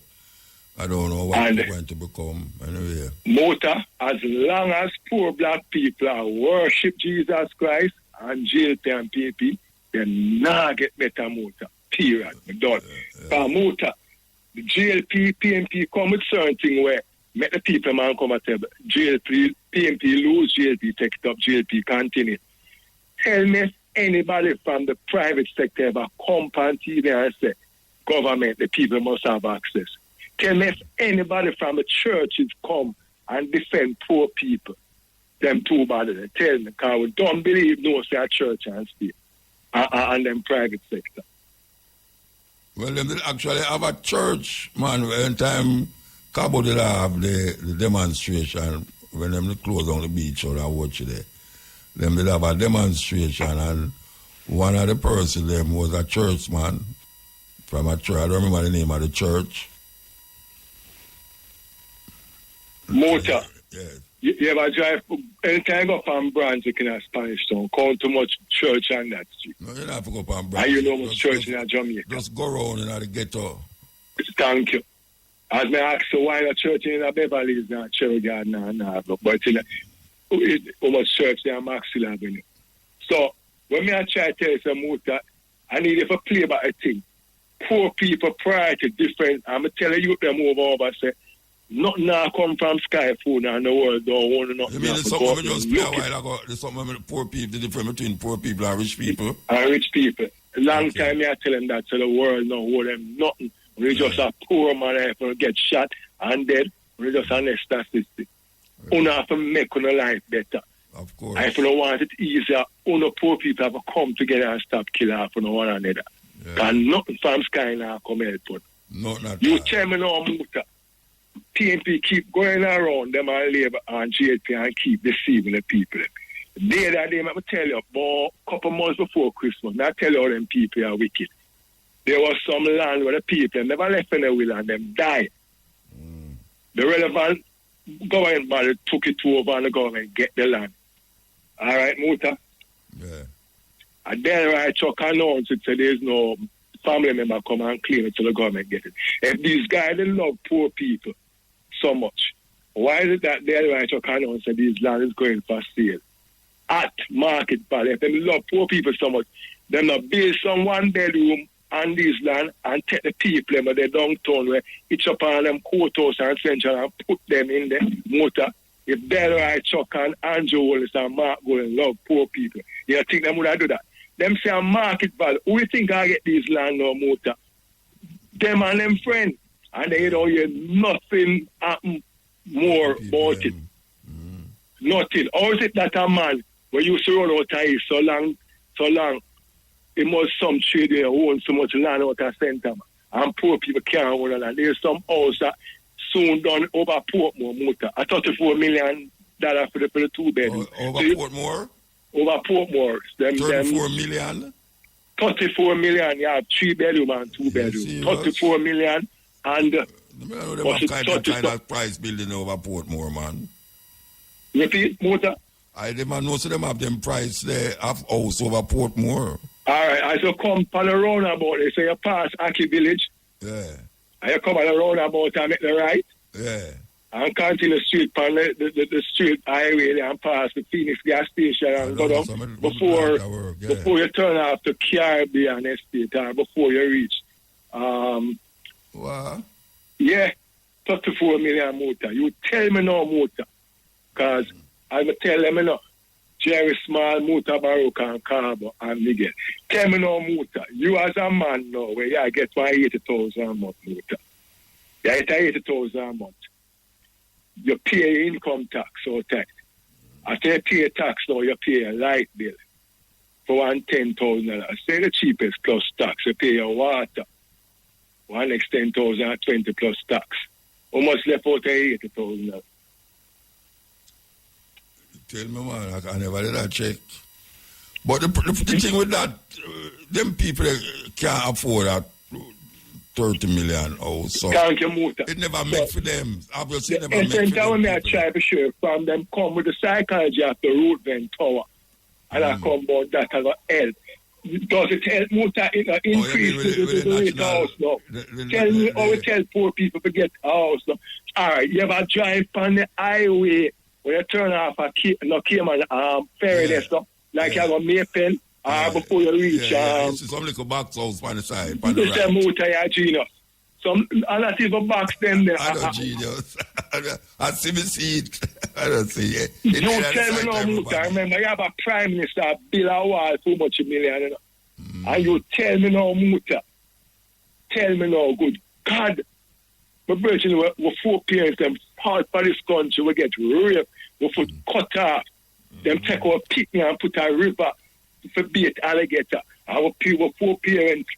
I don't know what it's going to become. Anyway. Mota, as long as poor black people are worship Jesus Christ and GLP and PP, they not get better Mota. Period. Done. Mota, the GLP, PMP come with certain thing where make the people man come at table. GLP, PMP lose, GLP take it up, GLP continue. Tell me if anybody from the private sector ever come on TV and say, government, the people must have access. Tell me if anybody from the churches come and defend poor people. Them too bad. Tell me, because we don't believe no say a church and state and them private sector. Well, they actually have a church, man. When time Cabo did have the demonstration, when them close on the beach or I watch it there, them did have a demonstration, and one of the person them was a churchman from a church. I don't remember the name of the church. Mota. Yes. You ever drive, anytime you go from Brunswick in a Spanish town, count too much church on that street. No, you don't have to go from Brunswick. And you know much church in Jamaica. Just go around in the ghetto. Thank you. As I ask you, why the church in the Beverly is not church garden and but how much church there Maxwell Avenue. So, when I try to tell you some Mota, I need you to play about a thing. Poor people prior to different, I'm telling you them over, say, nothing now come from Sky Phone and the world don't want to know. You mean there's something we just play a while ago? There's something with poor people, the difference between poor people and rich people? And rich people. A long time I tell them that, so the world don't owe them nothing. We just a poor man if you get shot and dead, we just a next statistic. You have to make your life better. Of course. And if you don't want it easier, poor people have to come together and stop killing off one another. Yeah. And nothing from Sky now come help. You tell me now, Mota. PNP keep going around them and Labour and GLP and keep deceiving the people. Day that day, I tell you, about a couple months before Christmas, I tell you all them people are wicked. There was some land where the people never left in the will and them died. The relevant government body took it over and the government get the land. All right, Mota? Yeah. And then right, Chuck announced it, so there's no family member come and claim it till the government get it. If these guys, they love poor people so much, why is it that they're right to kind of say these land is going for sale at market value? If they love poor people so much, them not build some one bedroom on this land and take the people in the downtown where each up on them courthouse and central and put them in the Mota. If they're right, Chuck and Andrew Wallace and Mark Golden love poor people, you think them would have do that? Them say a market value. Who you think I get these land no Mota? Them and them friends. And they don't hear nothing happen more about it. Nothing. How is it that a man when you used to run out of here so long, it must some trade there who owns so much land out of center, and poor people can't own the land. There's some house that soon done over Portmore Mota. A $34 million for the two bedroom. Over Portmore? Over Portmore. 34 million? 34 million, you have 3 bedroom and 2 bedroom. 34 million and what kind of price building over Portmore, man? Repeat, Mota? I demand most of them have them price there have house over Portmore. All right, as you come on the roundabout, they say you pass Aki Village. Yeah. And you come on the roundabout and make the right. Yeah. And continue the street on the street highway there and pass the Phoenix gas station and go down before you turn off the Caribbean Estate or before you reach. What? Yeah, 34 million motor. You tell me no motor. Because I will tell them no. Jerry Small, Mutabaruka and Carbo and Miguel. Tell me no motor. You as a man know where you get 80,000 a month motor. You get 80,000 a month. You pay income tax or tax. After you pay tax now, you pay a light bill for $10,000. Say the cheapest plus tax. You pay your water. One next 10,000 20 plus tax. How much left out of 80,000? Tell me, man, I never did that check. But the thing with that, them people can't afford that 30 million house. So it never make for them. Obviously, never make for them. When I try to show from them come with the psychology of the root then tower. And I come about that as a help. Does it help motor increase the rate house now? Tell me how we tell poor people to get a house now. All right, you ever drive on the highway when you turn off a Cayman ferry there stuff, like you have a Maple before you reach some little box house on the side. On the right. Some motor you genius. Some not even box them there. I don't genius. I see me see it. I don't see it. You tell me no motor. Remember, you have a prime minister bill a wall too much $1 million, you know? And you tell me no motor. Tell me no good. God, my virgin, we 4 parents, them part for this country, we get raped, we put cut off, them take our picnic and put a river for bait alligator. Our people, 4 parents,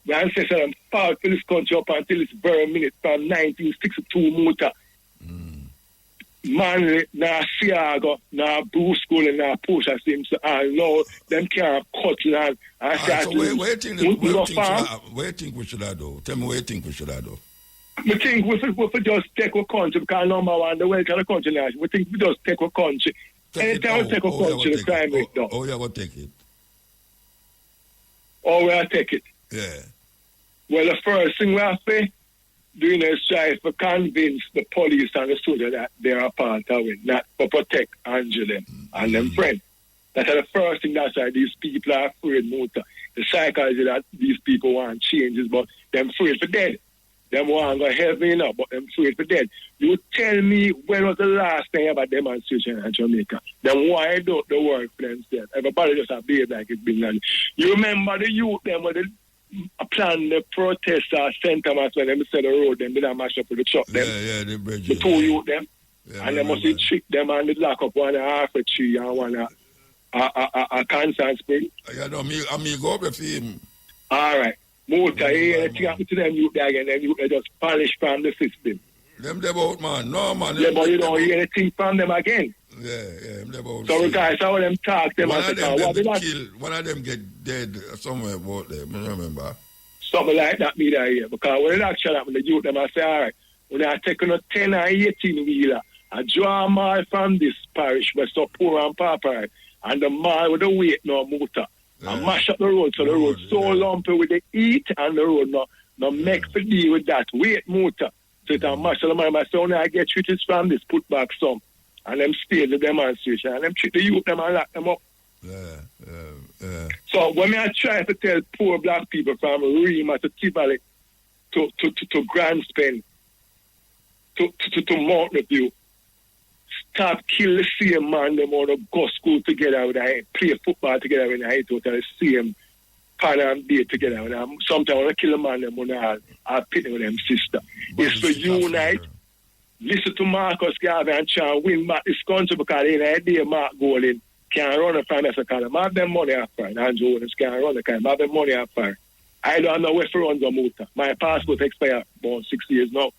my ancestors, them fought for this country up until this very minute from 1962 motor. Man, now Seago, now Bruce School, and now Pusha Simpson, and no, them can't cut land. So where do you think we should do? Tell me where you think we should do. We think we just take a country because number one, the wealth of the country now. We think we just take a country. Anytime we take a country, the crime rate down. Oh, you going to take it? Oh, we are take it. Yeah. Well, the first thing we have to do is try to convince the police and the soldiers that they are part of it, not to protect Angela and them friends. That's the first thing. That's why these people are afraid motor. The psychology that these people want changes, but they're afraid for dead. Them want to go heaven, you know, but them afraid for dead. You tell me when was the last thing about demonstration in Jamaica? Them why do the work for themselves? Everybody just a behave like it's been done. You remember the youth, them when they plan the protest center when them set the road, them did a mash up with the truck, them. Yeah, the 2 youth, them. Yeah, and they must trick them and they lock up one half a tree and one a cancer spring. Yeah, no, me go up with him. All right. Motor, anything happen to them youth there again, them youth they just punish from the system. Them about, man. No, man. Yeah, but you don't hear anything from them again. Yeah, them about. So guys, how them talk them and say, one of them get dead somewhere about them, I remember. Something like that me there here. Because when it actually happen, the youth them I say, all right, when I take on a 10 or 18 wheeler, I draw a mile from this parish where so poor and pauper, and the mile with the weight no motor. Yeah. And mash up the road, so the road so lumpy with the heat and the road no make for deal with that weight motor. So it mash up the man, so when I get treated from this, put back some. And them stay the demonstration, and them treat the youth them and lock them up. Yeah. So when I try to tell poor black people from Rima to Tivoli to Grand Spen to Mountain View, stop kill the same man, them all go school together with them, play football together with them, to the same pan and beer together with them. Sometimes when I kill a man, them when I pit with them sister. It's to unite. Listen to Marcus Garvey and try and win back this country because in a day Mark Golden can't run a financial column. I have them money after and Andrew Owens can't run the kind. I have them money after. I don't know where to run the motor. My passport expired about 6 years now.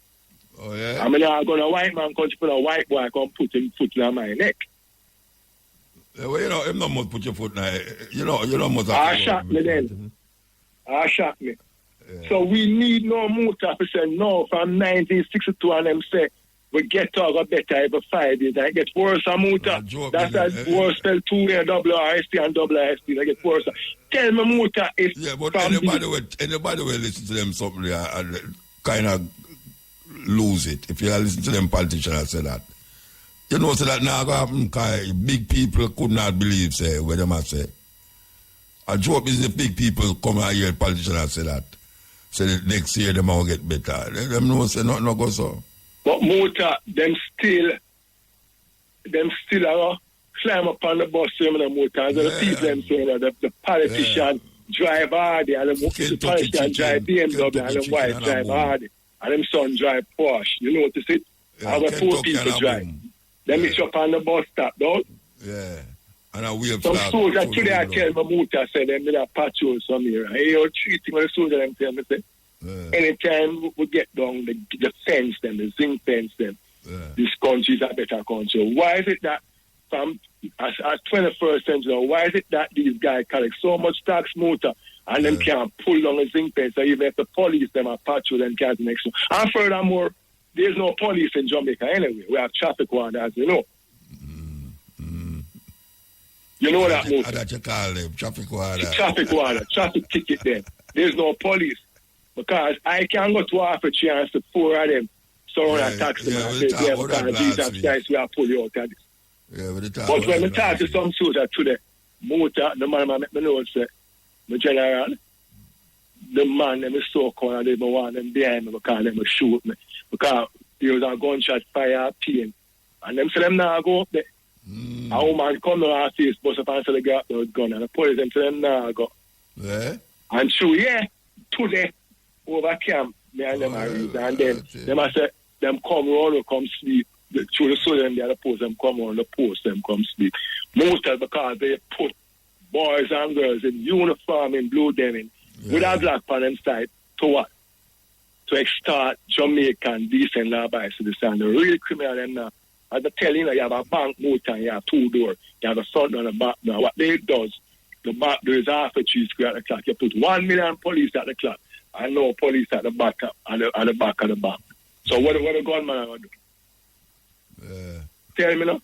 Oh, yeah? I'm not going to white man country for a white boy come put him foot on my neck. Yeah, well, you know, him not must put your foot now. You know must have I shot me then. I shot me. Yeah. So we need no motor to say no from 1962 and them say we get to go better every 5 days. And it gets worse and Muta. That's a worse spell 2 double RST and double RST. It gets worse. Tell me, Muta, if... Yeah, but anybody will listen to them something and kind of lose it. If you listen to them politicians say that. You know, so that now happen, big people could not believe, say, what they must say. I joke is the big people come out here, politicians say that. Say that next year them will get better. Them know say nothing no go so. But Muta, them still are climb up on the bus, Muta. The people them saying that the politician drive hard, and the politician drive BMW, and the wife drive hard, and them son drive Porsche. You notice it? How the 4 people drive. Then mix up on the bus stop, don't? Yeah. And a wave some soldiers today I tell my Muta say them with a patrol somewhere. And you treating the soldiers them tell me say anytime we get down the fence them, the zinc fence them, this country is a better country. Why is it that from as 21st century, why is it that these guys collect so much tax Muta and them can't pull down the zinc fence, so even if the police them are patrol them can't make so. And furthermore, there's no police in Jamaica anyway. We have traffic wardens, you know. You know that move. That you call them, traffic warden. Traffic warden, traffic ticket then. There's no police. Because I can go to half a chance to 4 of them surround and tax them and say, because Jesus Christ, we are pull you out of this. But when we talk to some soldier today, the man make me know, say, the general, the man, them is so cold and they want them behind me because them shoot me. Because there was a gunshot fire pain. And them say them now go up there. A woman come to our face, bust up and say they got the gun. And the police them say them now go. Yeah. And so, today, over camp, me and them are read. And then them I say, them come round or come sleep. Through the soldier them, the other post, them come on the post, them come sleep. Most of because they put boys and girls in uniform in blue denim with a black on them side to what? To extort Jamaican decent law-abiding citizens. The real criminal them now. As I tell you, you have a bank motor and you have 2 doors. You have a front and a back door. What they does, the back door is half a 3 square at the clock. You put 1 million police at the clock and no police at the back at the back of the bank. So what the gunman going to do? Tell me now.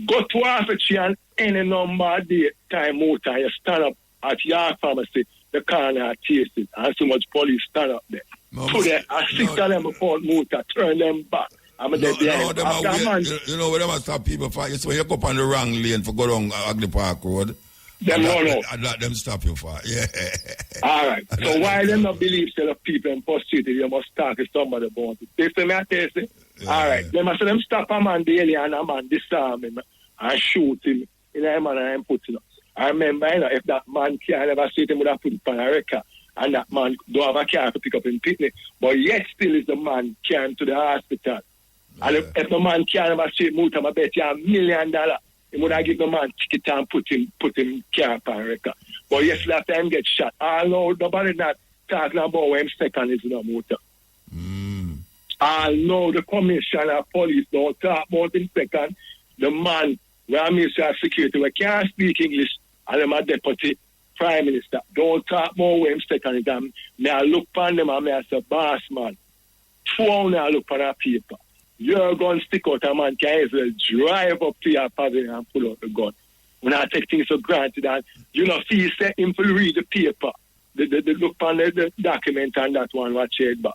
Go to half a 3 and any number of day time motor and you stand up at your pharmacy, the corner chase it, and so much police stand up there. Today, I 6 of them before motor, turn them back. You know where they must stop people for? It's when you go up on the wrong lane for go down Agli Park Road. Them run out. I'd let them stop you for. Yeah. All right. So why them not believe that the people in post city you must talk to somebody about it? They say me I tell you. All right. They must say them stop a man daily and a man disarm him and shoot him in a man and put him. I remember if that man can never see him would have put it on a record. And that man don't have a car to pick up in picnic. But yet still is the man came to the hospital. And if the man can't have a straight motor, I bet you $1 million. He would have given the man ticket and put him car on record. But yes, last time get shot. I know nobody not talking about when second is in a motor. I know the commissioner of police don't talk about him second. The man, where Minister of Security, we can't speak English, and I'm a deputy prime minister. Don't talk about when second is. May I look upon them and may I say, boss man, phone I look upon that paper. You're going to stick out a man can easily drive up to your pavilion and pull out the gun. When I take things for granted and you know, see him to read the paper, the look on the document and that one what check back.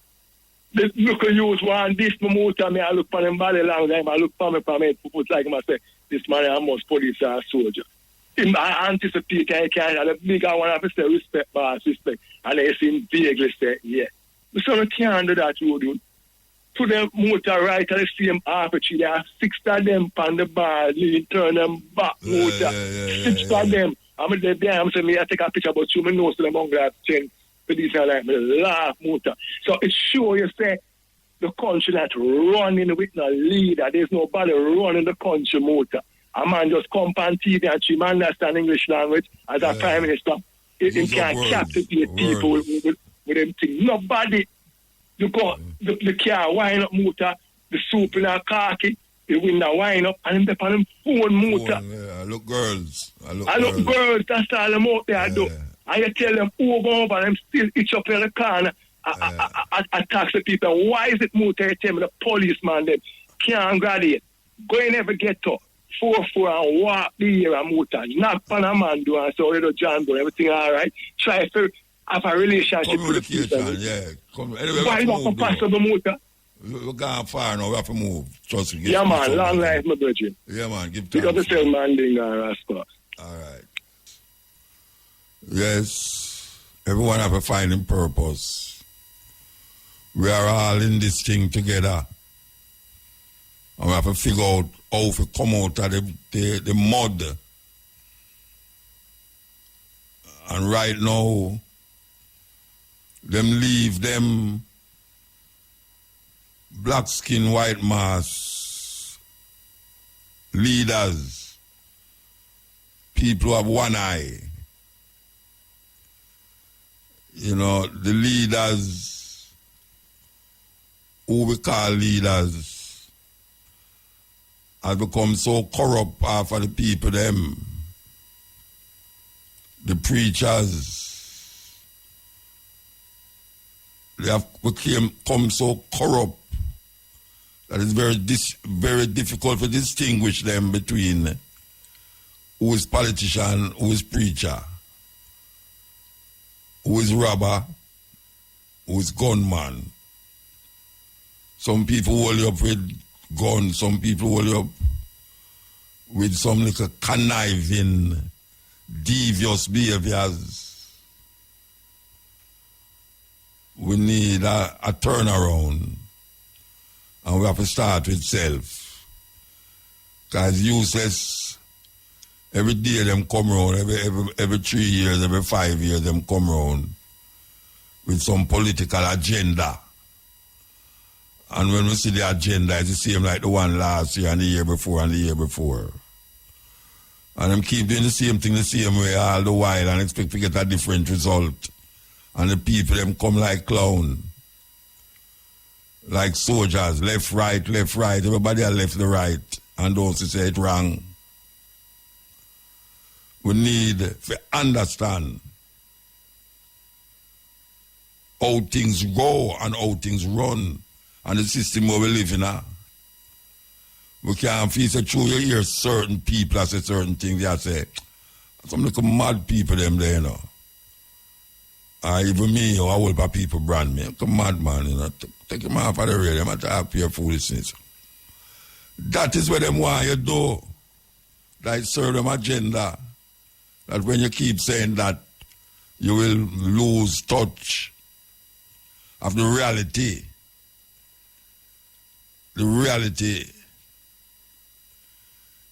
The look at use one this motor me I look on him body long time, I look for me put like him I say, this man is almost police or soldier. I anticipate I can have a bigger one have to say respect boss, respect. And they seem vaguely say, yeah. So I can't do that you do. To the motor right at the same arbitrary, there are 6 of them on the bar, lean, turn them back, motor. 6 of them. I'm there, I'm saying, I take a picture about you, I know so them hungry at 10 for these are like me laugh motor. So it shows you say the country that running with no leader. There's nobody running the country motor. A man just come on TV and she understand English language as a prime minister. It can captivate people with them things. Nobody. You got the car wind up motor, the soup in a khaki, the window wind up, and them on them phone motor. I look girls. I look girls, that's all them out there do. And you tell them over, and them still itch up in the corner, attack the people. Why is it motor? You tell me the policeman them can't graduate. Go in every ghetto, 4-4 and walk the year and motor. Knock on a man do and say, oh, little John do everything all right. Try to have a relationship with the people. Yeah. Why not pass the motor? We're going far now, we have to move. Trust me. Yeah, man, long life, my brother. Yeah, man, give time. Because the same man ding and all right. Yes, everyone have a finding purpose. We are all in this thing together. And we have to figure out how to come out of the mud. And right now, them leave them black skin, white mask leaders, people who have one eye. You know, the leaders who we call leaders have become so corrupt after the people them. The preachers, they have become so corrupt that it's very difficult to distinguish them between who is politician, who is preacher, who is robber, who is gunman. Some people hold you up with guns, some people hold you up with some little conniving, devious behaviors. We need a turnaround. And we have to start with self. Because useless, every day them come around, every 3 years, every 5 years, them come around with some political agenda. And when we see the agenda, it's the same like the one last year and the year before and the year before. And them keep doing the same thing the same way all the while and expect to get a different result. And the people, them come like clown. Like soldiers, left, right, everybody are left the right, and those who say it wrong. We need to understand how things go and how things run, and the system where we live in. We can't feel so true. You hear certain people say certain things, they say, some little mad people them there, you know. Even me, or a whole lot of people brand me. I'm a madman, you know. Take him off of the radio, I'm talk pure foolishness. That is what them want you do. That serve them agenda. That when you keep saying that, you will lose touch of the reality. The reality.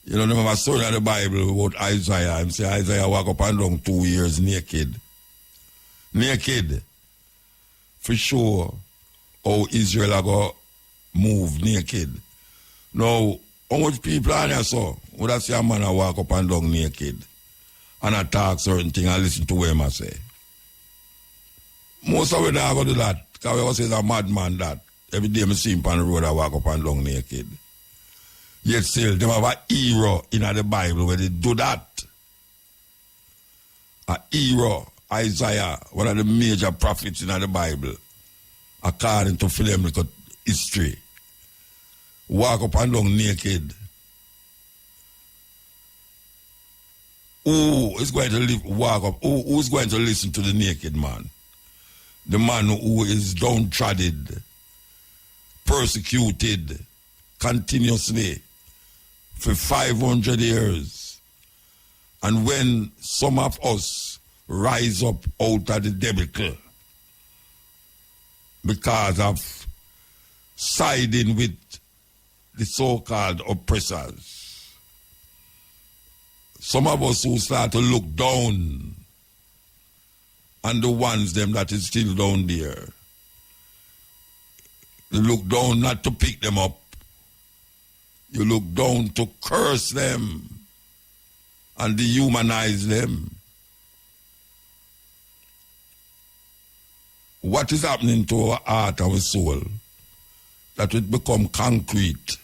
You know, remember a story in the Bible about Isaiah. I'm saying Isaiah walk up and down 2 years naked. Naked. For sure. How Israel are going to move naked. Now, how much people are there so? Would I see a man walk up and down naked and attack certain things and listen to what I say? Most of them are going to do that. Because we always say a madman that. Every day I see him on the road and walk up and down naked. Yet still, they have a hero in the Bible where they do that. A hero, Isaiah, one of the major prophets in the Bible. According to Philemic history, walk up and down naked. Who is going to walk up? Who is going to listen to the naked man? The man who is downtrodden, persecuted continuously for 500 years. And when some of us rise up out of the debacle, because of siding with the so-called oppressors. Some of us who start to look down on the ones them that is still down there. You look down not to pick them up. You look down to curse them and dehumanize them. What is happening to our heart, our soul, that it become concrete?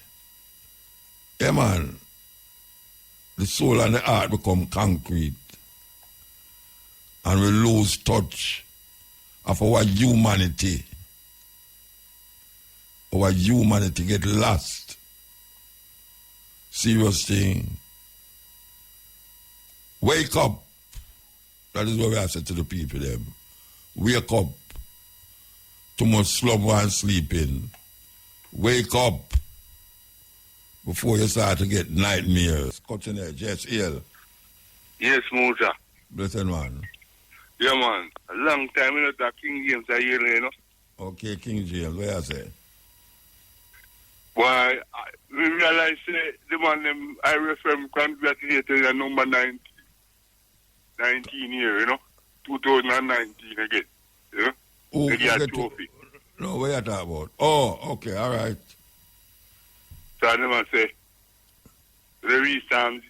Yeah, man. The soul and the heart become concrete. And we lose touch of our humanity. Our humanity get lost Serious thing. Wake up. That is what we have said to the people them. Wake up. Too much slumber and sleeping. Wake up before you start to get nightmares. Cutting edge, yes, ill. Yes, Muta. Blessed man. Yeah, man. A long time, you know, that King James are here, you know. Okay, King James, what you say? Why, we realize the man, them, I refer congratulated the number 19 year, you know. 2019 again. You know? Oh, they get trophy. No, what you talking about? Oh, okay, all right. So I never say, the read Psalms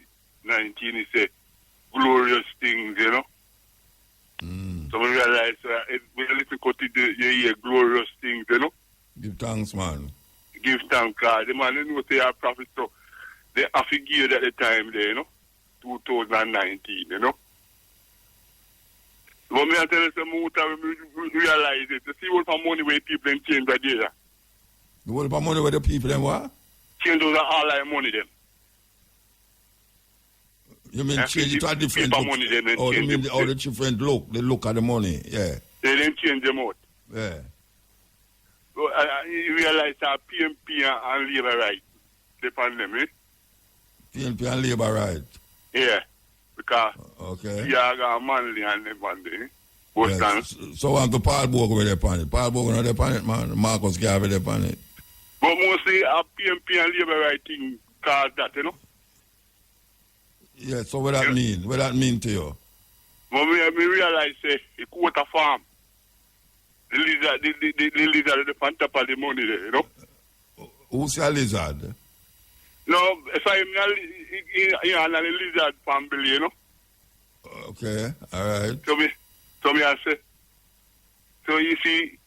19, he said, glorious things, you know. So we realize we listen to you hear glorious things, you know. Give thanks, man. Give thanks, God. The man, you know, they are prophets, so they have figured at the time there, you know, 2019, you know. But me I tell you some more time, we realize it. You see what for money where people them change by there. The what about money where the people them what? Change those are all like money them. You mean change it to a different look? Money them Oh, you mean the different look? They look at the money, yeah. They didn't change them out. Yeah. So you realize that PMP and Labour right depend them, eh? PNP and Labour right. Yeah. Because okay. you are manly and them on there. Yes. So I'm the Paul Bogle with their it. Paul Bogle not their it, man. Marcus Garvey their it. But mostly a PMP and Labour right thing called that, you know? Yeah, so what that mean? What that mean to you? But me realize a quarter farm. The lizard the on top of the money there, you know? Who's a lizard? No, if I'm not a lizard family, you know? Okay, all right. So me I say, so you see,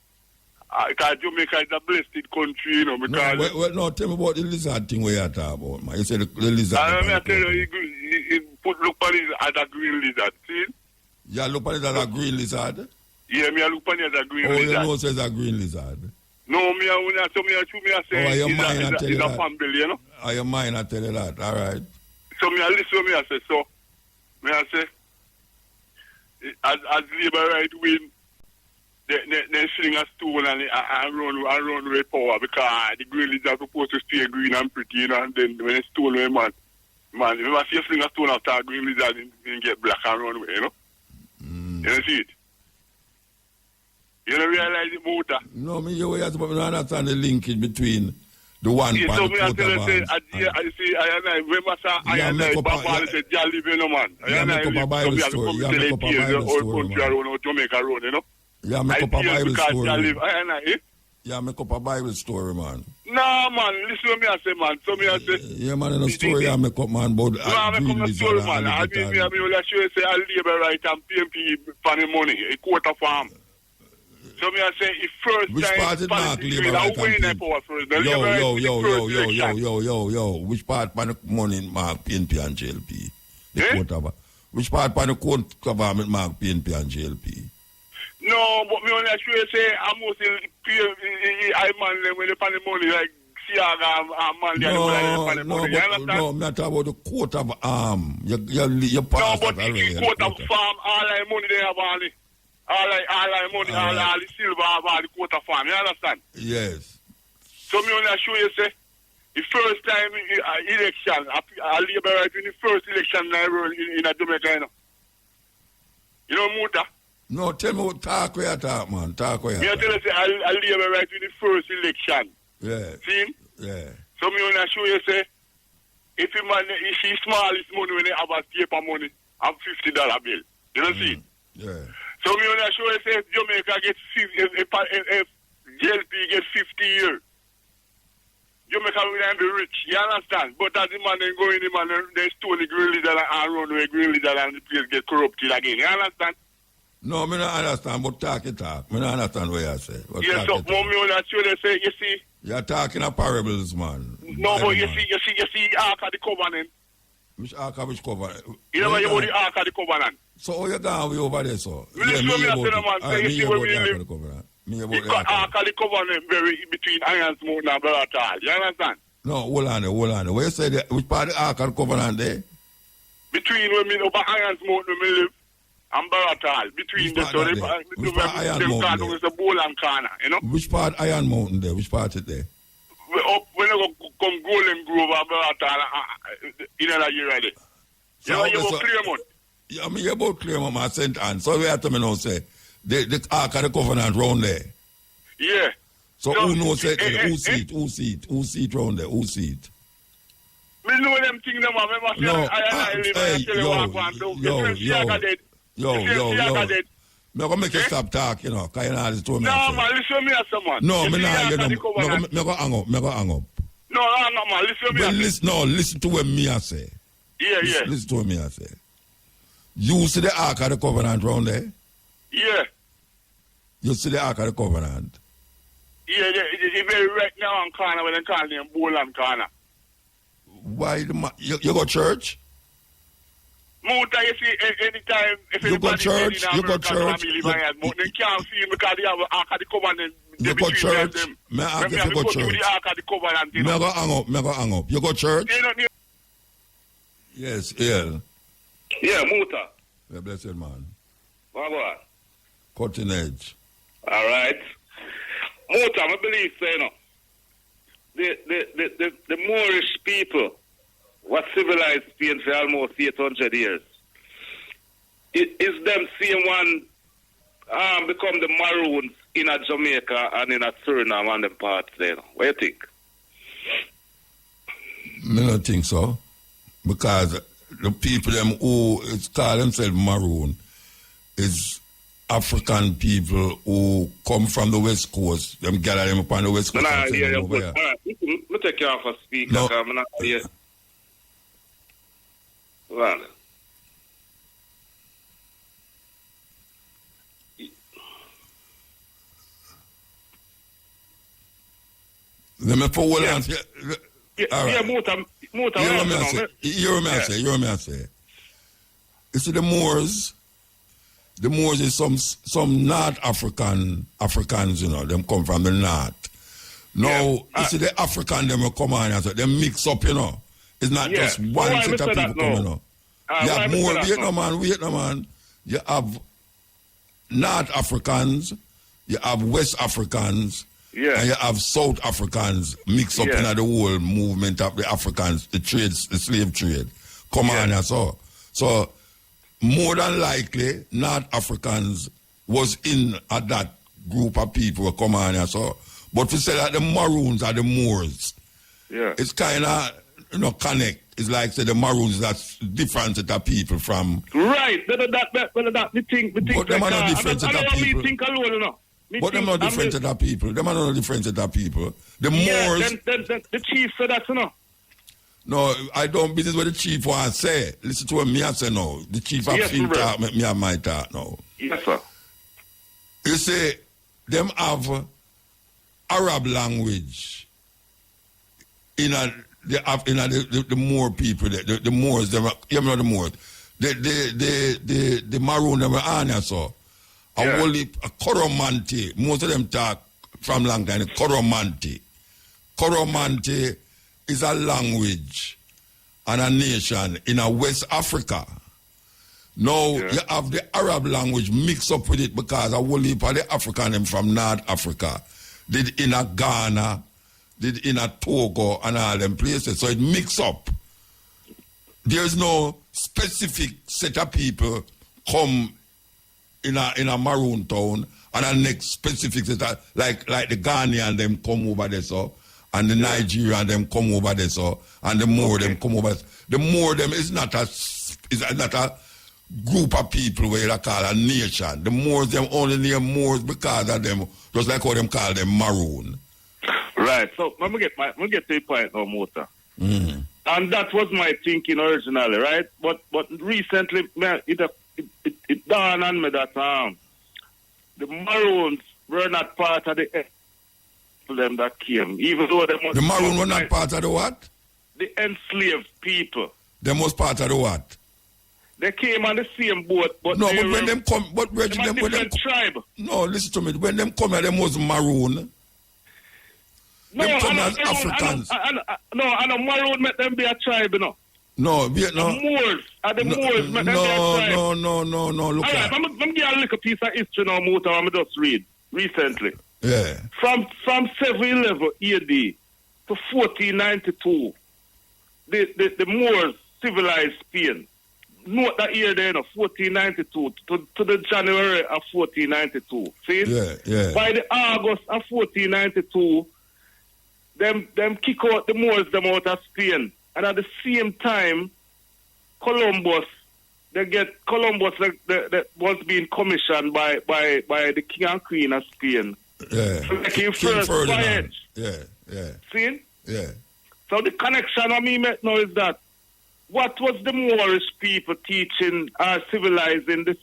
because Jamaica is a blessed country, you know, because... No, tell me about the lizard thing where you're talking about, man. You said the lizard... I tell you, look at it as a green lizard, see? Yeah, look at it as a green lizard? Yeah, me look at it as a green lizard. Oh, you know it says a green lizard? No, me say it's a family, you know? Oh, your mind, I tell you that, all right. So me I listen, me I say, so, me I say, as Labour right win, they sling a stone and run with power because the green lizard are supposed to stay green and pretty, you know, and then when they stone away, man, if I see a sling a stone after a green lizard, then get black and run away, you know? You don't see it? You don't realize it, Mota? No, me, you have to understand the linkage between the one part of the I remember, I said, Jolly, no man. Yeah, make up a Bible story. Yeah, make up a Bible story, man. Jamaica road, you know? Yeah, make up a Bible story. Yeah, make up a Bible story, man. No, man, listen to me, I say, man. So me, I say... Yeah, man, in the story, I make up, man, but... No, I make up a story, man. I mean, let's show you, say, I'll Labour right and PMP for the money, a quarter farm. So me I say, if first which time... Which part is Mark Labour right and PNP? Yo. Which part for the money Mark PNP and JLP? The which part for the court government Mark PNP and JLP? No, but me only show you say, I'm mostly I man them when they find the money, like Siaga and man the money. No, I'm not talking about the court of arm. You pass that already. No, but the court of farm, all the money they have on it. All the money, all the silver, all the quarter farm. You understand? Yes. So me only show you say, the first time election, I Labour right in the first election in a Jamaica, you know. You know, Muta? No, tell me what talk where you talk, man. Talk where you talk. Me tell you say, I Labour right in the first election. Yeah. See? Yeah. So me only show you say, if he smallest money when they have a paper money, have $50 bill. You know see? Yeah. So me only show you say, if Jamaica gets if JLP gets 50 years, Jamaica will be rich. You understand? But as the man then go in, the man they stole the green leader and run away green leader and the place get corrupted again. You understand? No, me not understand, but talk. Me not understand what you say. Yes, so me only show you say, you see. You're talking of parables, man. No, but you see Ark of the Covenant. Which Ark of which Covenant? You know you the Ark of the Covenant. So how you going over there, so? You see where we live. Me about the Ark of the Covenant very between Iron's Mountain and Brother. You understand? No, hold on. Where you say that? Which part of the Ark of the Covenant there? Between where me over Irons Mountain where me live and Baratal. Between the two, Which part Iron Mountain there? It's a bowl and corner, you know? Which part Iron Mountain there? Which part is there? When I go come Golden Grove or Baratal, in a year already. You know, you go Claremont. Yeah, I mean, you're about Claremont, my St. Anne. So we have to now say, the Ark of the Covenant round there. Yeah. So who knows it? Who see it round there? Who see it? Me know them things, them. Yo. Me go make you stop talk, you know. Cause you know this to me. No, man, listen me as someone. No, me nah, you know. Me go hang up. No, man, listen me. Listen to what me I say. Yeah. Listen to what me I say. You see the Ark of the Covenant round there? Yeah. You see the Ark of the Covenant? Yeah, it's very right now on corner when they call them Boland corner. Why you go church? Muta, you see, anytime if you go church, they can't see him because they have Ark of the Covenant. You go church? Me ask if you go church. Me go hang up. You go church? Yes, yeah. Yeah, Muta. Yeah, blessed man. What? Cutting edge. All right. Muta, I believe, you know, the Moorish people were civilized Spain for almost 800 years. Is them same one become the Maroons in Jamaica and in Suriname and them parts there? What do you think? I don't think so. Because the people them who call themselves Maroon is African people who come from the West Coast. Them gather them upon the West Coast. Let me take you off a speaker. No. I'm not here. Well. Let me put one on. Yeah, Muta. You hear me I say. You see the Moors is some North Africans, you know, them come from the North. Now, you see the African, them will come on and say, they mix up, you know. It's not just one set of people coming, you know. You have more Vietnam. You have North Africans, you have West Africans, and you have South Africans mixed up in the whole movement of the Africans, the slave trade. Come on, and so more than likely, North Africans was in that group of people who come on and so. But we say that the Maroons are the Moors. Yeah. It's kind of, you know, connect. It's like, say, the Maroons, that's different set of people from... Right. That we think but them are not different set of people. Think alone, you know. But them not different set of people. Them are not different set of people. The Moors... Then the chief said that, you know. No, I don't. This is what the chief wants to say. Listen to what me I say now. The chief have him talk, me have my talk now. Yes, sir. You say, them have Arab language in the Moor people, the Moors, you know the Moors. The Maroon, them are so. A Coromante, most of them talk from long time, Coromante. Coromante is a language and a nation in a West Africa. Now, you have the Arab language mixed up with it because a whole heap of the African them from North Africa did in a Ghana, did in a Togo and all them places. So it mix up. There's no specific set of people come in a Maroon town and a next specific set of, like the Ghanaian them come over there so. And the Nigerian them come over there so, and the Moor them come over. The Moor them is not a group of people where they call a nation. The Moors them only name Moors because of them, just like how them call them Maroon. Right. So let me get to the point now, Mota. Mm-hmm. And that was my thinking originally, right? But recently, man, it dawned on me that the Maroons were not part of the them that came, even though the Maroon were not part of the what? The enslaved people. They was part of the what? They came on the same boat, but no, but when them come, but different tribe. No, listen to me. When them come here, them was Maroon. Them come as Africans. I know Maroon make them be a tribe, you know. No, The Moors. The Moors make them be a tribe. No. Look at. I'm give you a little piece of history now, Muta, I'm just read recently. Yeah. From 711 AD to 1492, the Moors civilized Spain. Note that year then, 1492 to the January of 1492. See? Yeah. By the August of 1492, them kick out the Moors them out of Spain. And at the same time, Columbus that was being commissioned by the King and Queen of Spain. Yeah. So they came first voyage. Yeah. See? Yeah. So the connection of me met now is that what was the Moorish people teaching or civilizing this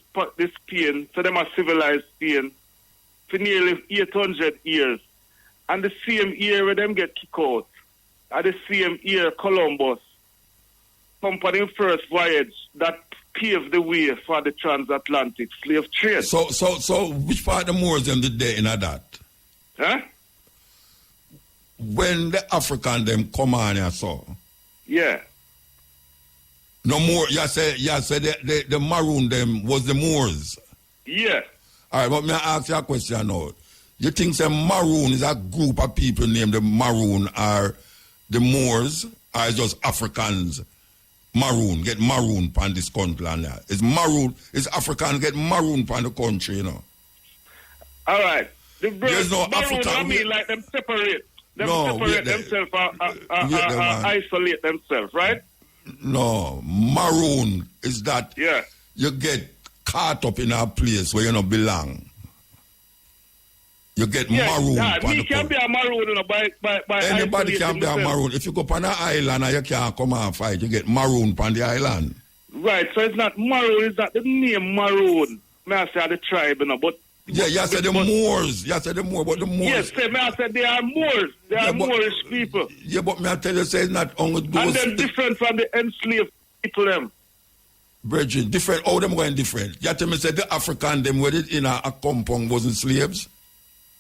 Spain? So them are civilized Spain for nearly 800 years. And the same year where them get kicked out, at the same year Columbus company first voyage that paved the way for the transatlantic slave trade. So which part of the Moors them did they in that? Huh? When the African them come on here, so yeah. No more. You say the Maroon them was the Moors. Yeah. All right, but may I ask you a question now? You think the Maroon is a group of people named the Maroon, or the Moors, or just Africans? Maroon get maroon pan this country and that. It's maroon. It's African get maroon pan the country, you know. All right. There's no Maroon, African. I mean, like them separate. Separate themselves, isolate themselves, right? No, maroon is that you get caught up in a place where you don't belong. You get maroon. Me can be a maroon, you know, by anybody can be a maroon. If you go on an island and you can't come and fight, you get maroon on the island. Right, so it's not maroon, it's not the name maroon. May I say the tribe, you know, but yeah, you said the Moors. You said the Moors, but the Moors. Yes, may I said they are Moors. They are Moorish people. Yeah, but may I tell you, say it's not only those. And they're different from the enslaved people, them. Brethren, different. All them going different. You tell me, say the African, them were in a compound wasn't slaves?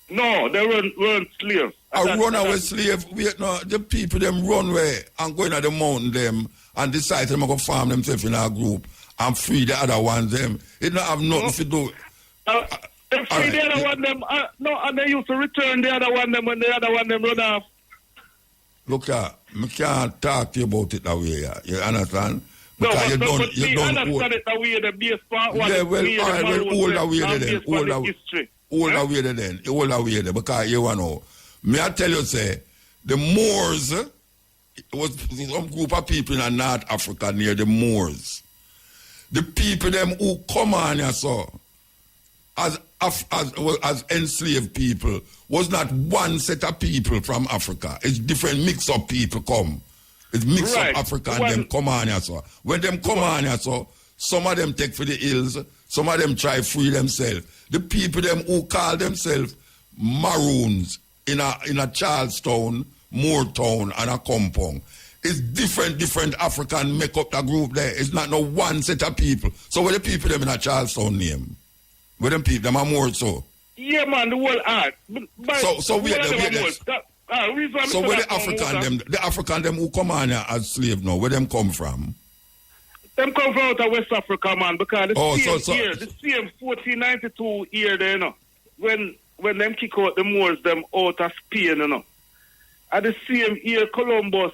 No, they weren't slaves. A runaway slave. No, the people, them run away and go into the mountain, them, and decide them to go farm themselves in a group and free the other ones, them. It don't have nothing to do. They free the other one them, and they used to return the other one them when the other one them run off. Look, I can't talk to you about it that way, you understand? Because no, you don't understand it that way, the base part one. Yeah, well, all right, well, all the way then. All the way then, because you know, may I tell you, say, the Moors, it was some group of people in North Africa near the Moors. The people them who come on here, so, as enslaved people, was not one set of people from Africa. It's different mix of people come. It's mix of Africa and them come on here, so. When them come on here, so, some of them take for the hills, some of them try free themselves. The people them who call themselves Maroons in a Charlestown, Moortown, and a Compound. It's different African make up the group there. It's not no one set of people. So where the people them in a Charlestown name? Where them people them are more so? Yeah, man, the whole art. So where the African them who come on here as slave now, where them come from? Them come from out of West Africa, man, because the same 1492 year there, you know, when them kick out the Moors them out of Spain, you know. At the same year Columbus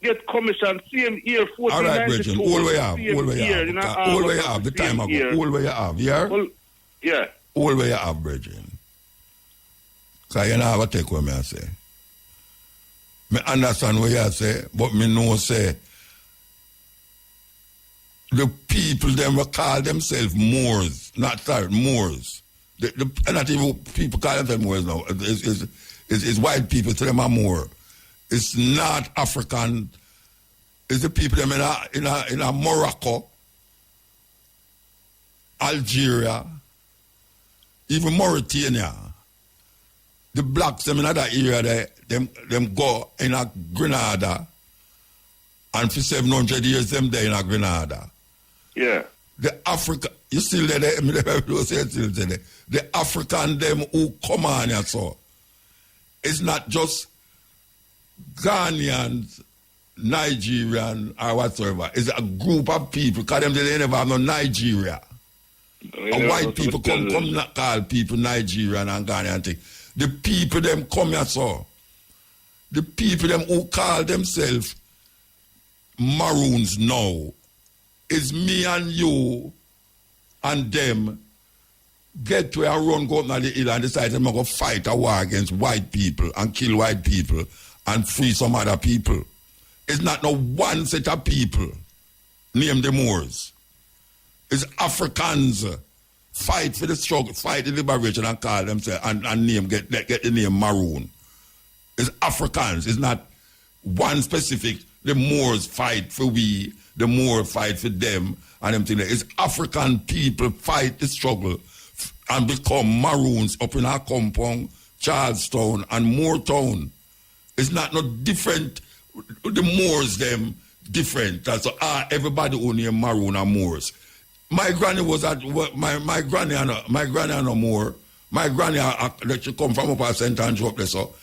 get commissioned, same year 1492. All right, Bridget, all way you have, the time ago, all way you have, yeah? Yeah. All way you have, Bridget. Because you know how I take what I say. I understand what you say, but me know say, the people them will call themselves Moors, Moors. Not even people call themselves Moors now. It's white people, so them are Moor. It's not African. It's the people them in a Morocco, Algeria, even Mauritania. The blacks them in that area there, them go in a Grenada, and for 700 years them there in a Grenada. Yeah. The Africa, you still there? The African them who come on here, so It's not just Ghanaians, Nigerian, or whatsoever. It's a group of people, because they never have no Nigeria. And white people come not call people Nigerian and Ghanaian thing. The people them come here, so. The people them who call themselves Maroons now is me and you and them get to a run go up on the hill and decide they're going to fight a war against white people and kill white people and free some other people. It's not no one set of people named the Moors. It's Africans fight for the struggle, fight the liberation and call themselves and name get the name Maroon. It's Africans. It's not one specific. The Moors fight for we, the Moors fight for them, and them things. It's African people fight the struggle and become Maroons up in our compound, Charlestown and Moortown. It's not no different. The Moors them different. That's everybody who named Maroon are Moors. My granny was at my granny and no Moor. My granny that she come from up at St. Andrew up there, so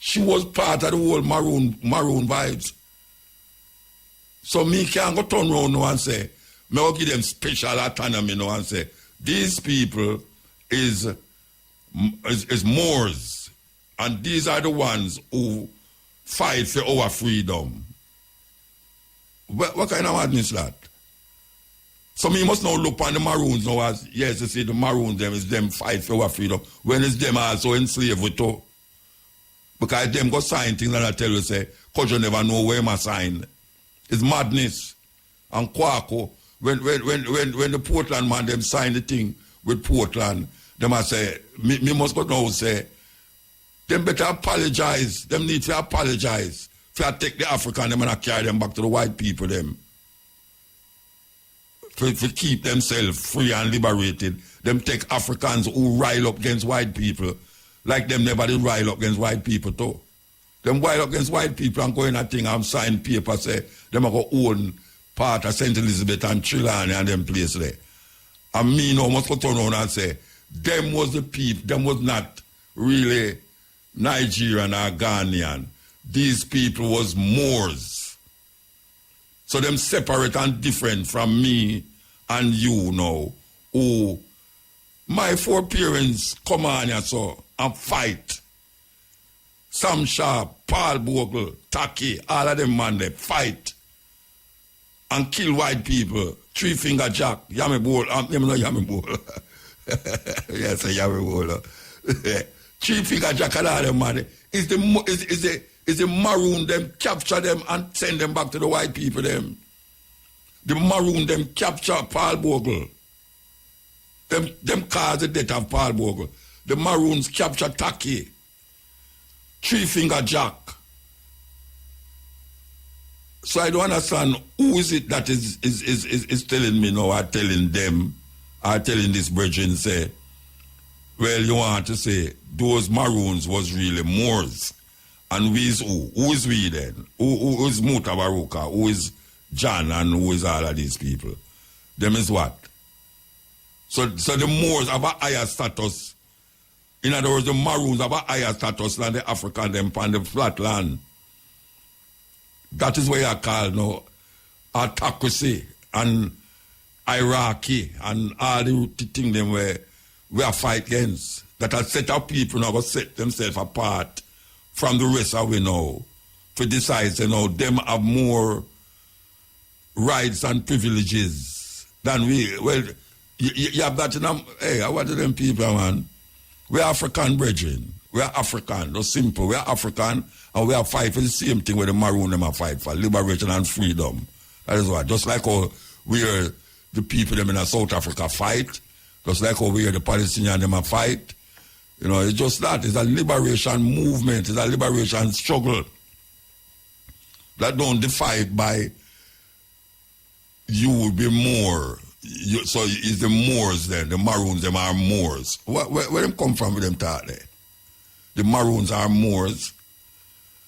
she was part of the whole Maroon vibes. So me can't go turn around now and say, me will give them special autonomy now and say, these people is Moors, and these are the ones who fight for our freedom. What kind of madness is that? So me must now look on the Maroons now as, yes, you see the Maroons, them is them fight for our freedom, when it's them also enslaved too. Because them go sign things and I tell you, say, because you never know where my sign. It's madness. And Kwako, when the Portland man, them sign the thing with Portland, them I say, me must go now say, them better apologize. Them need to apologize. For I take the African, them and I carry them back to the white people, them. For keep themselves free and liberated. Them take Africans who rile up against white people, like them never did rile up against white people too. Them rile up against white people and go in a thing and sign paper, say, them are going to own part of St. Elizabeth and Trelawney and them place there. And me now must go turn around and say, them was the people, them was not really Nigerian or Ghanaian. These people was Moors. So them separate and different from me and you now, who my four parents come on here so and fight. Sam Sharp, Paul Bogle, Taki, all of them man they fight and kill white people. Three Finger Jack, Yami Bowl, you know Yami Bowl. Yes, Yami Bowl. Three Finger Jack and all them man. Is the Maroon them capture them and send them back to the white people them. The Maroon them capture Paul Bogle. Them cause the death of Paul Bogle. The Maroons capture Taki. Three Finger Jack. So I don't understand who is it that is telling me now or telling them or telling this brethren say, well, you want to say those Maroons was really Moors. And we is who? Who is we then? Who is Mutabaruka? Who is John and who is all of these people? Them is what? So the Moors have a higher status. In other words, the Maroons have a higher status than the African them on the flat land. That is what you call now autocracy and hierarchy and all the things them where we are fight against. That a set of people now go set themselves apart from the rest of we know to decide, you know, them have more rights and privileges than we. Well, you have that in them. Hey, what are them people, man? We are African brethren. We are African. That's simple. We are African and we are fight for the same thing where the Maroon them are fight for, liberation and freedom. That is what. Just like how we are the people them in South Africa fight, just like how we are the Palestinians them a fight. You know, it's just that. It's a liberation movement. It's a liberation struggle that don't define by you will be more. So it's the Moors then. The Maroons, them are Moors. Where them come from with them talk there? The Maroons are Moors.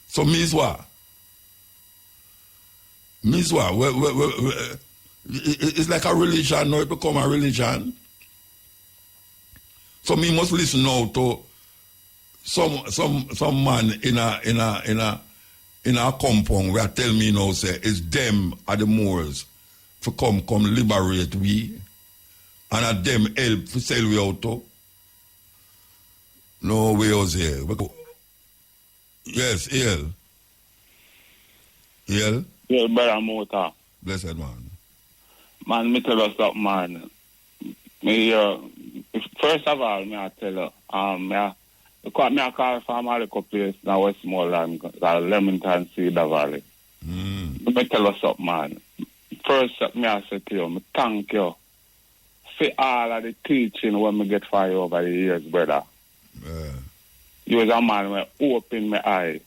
So means what? Means what? It's like a religion. Now it become a religion. So me must listen now to some man in a compound where tell me now say it's them are the Moors for come liberate we and at them help to sell we out to. No way was here. Yes, El. El? Yeah, brother Mota. Blessed man. Man, me tell us something, man. Me, first of all, me I tell you, me I call from a little place now Westmoreland, Leamington Cedar Valley. Me tell us something, man. First, me I say to you, me thank you for all of the teaching when me get for you over the years, brother. You was a man who opened my eye.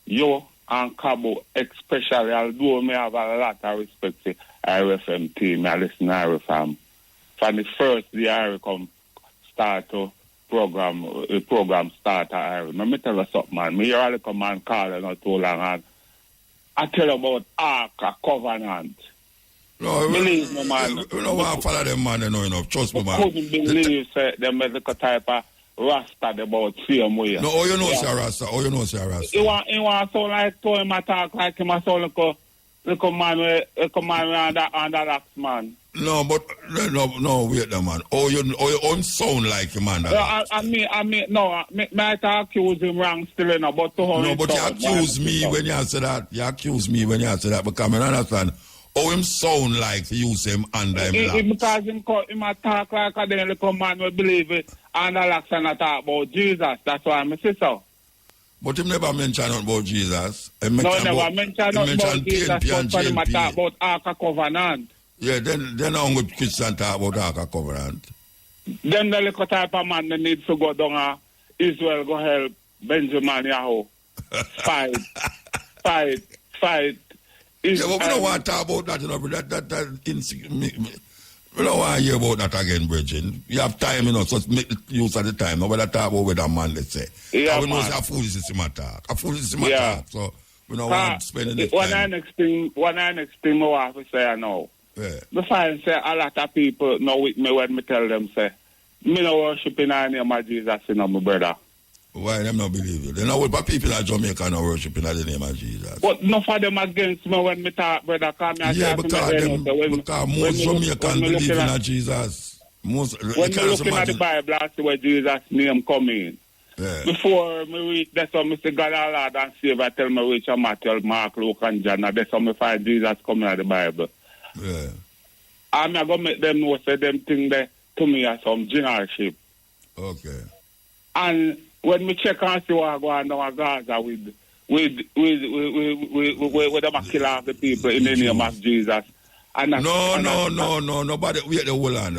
You and Cabo especially, although me have a lot of respect for RFM team, I listen to RFM. From the first day I come start to program start at RFM. Let me tell you something, man. Me hear all the command calling not too long, and I tell you about Ark, a covenant. No, believe me, man. We don't want to follow them, man, enough. Trust me, man. I couldn't believe the medical type of Rasta about same way. No, all you know is a Rasta. All you know is a Rasta. You want to sound like to him talk like him a sound like a man under axe, man. No, but no, wait, no, man. You own sound like him, man. I mean, no, I accuse him wrong still, but to no, but you accuse me when you say that. You accuse me when you say that because I understand. How him sound like to use him under him because him talk like a little man will believe it and relax and talk about Jesus. That's why I'm say so. But him never mention about Jesus. Never mention about Jesus, but him talk about Ark of Covenant. Yeah, then how good Christian talk about Ark of Covenant? Then the little type of man that needs to go down Israel go help Benjamin Yahu. Fight. Yeah, but we don't want to talk about that, you know, we don't want to hear about that again, Bridget. You have time, you know, so make the use of the time. Nobody talk about what that man, let's say. Yeah, we know it's a foolish talk. A foolish talk. So we don't want to spend any time. One next thing I want to say, I know. Yeah. The find say a lot of people know with me when me tell them, say, me no worship in the name of Jesus, you know, my brother. Why them not believe you? They know what people in Jamaica not worshiping in the name of Jesus. But enough of them against me when me talk, brother. Yeah, because most Jamaicans believe in Jesus. When me looking at the Bible, I see where Jesus' name come in. Yeah. Before me reach, that's how me say God our Lord and Savior tell me reach a Matthew, Mark, Luke, and John. That's how me find Jesus coming out of the Bible. Yeah. I'm going to make them know, say them thing there to me as some generalship. Okay. And when me check and see what go on now in Gaza with them kill off the people in the name of Jesus. And No, nobody. Wait the whole on.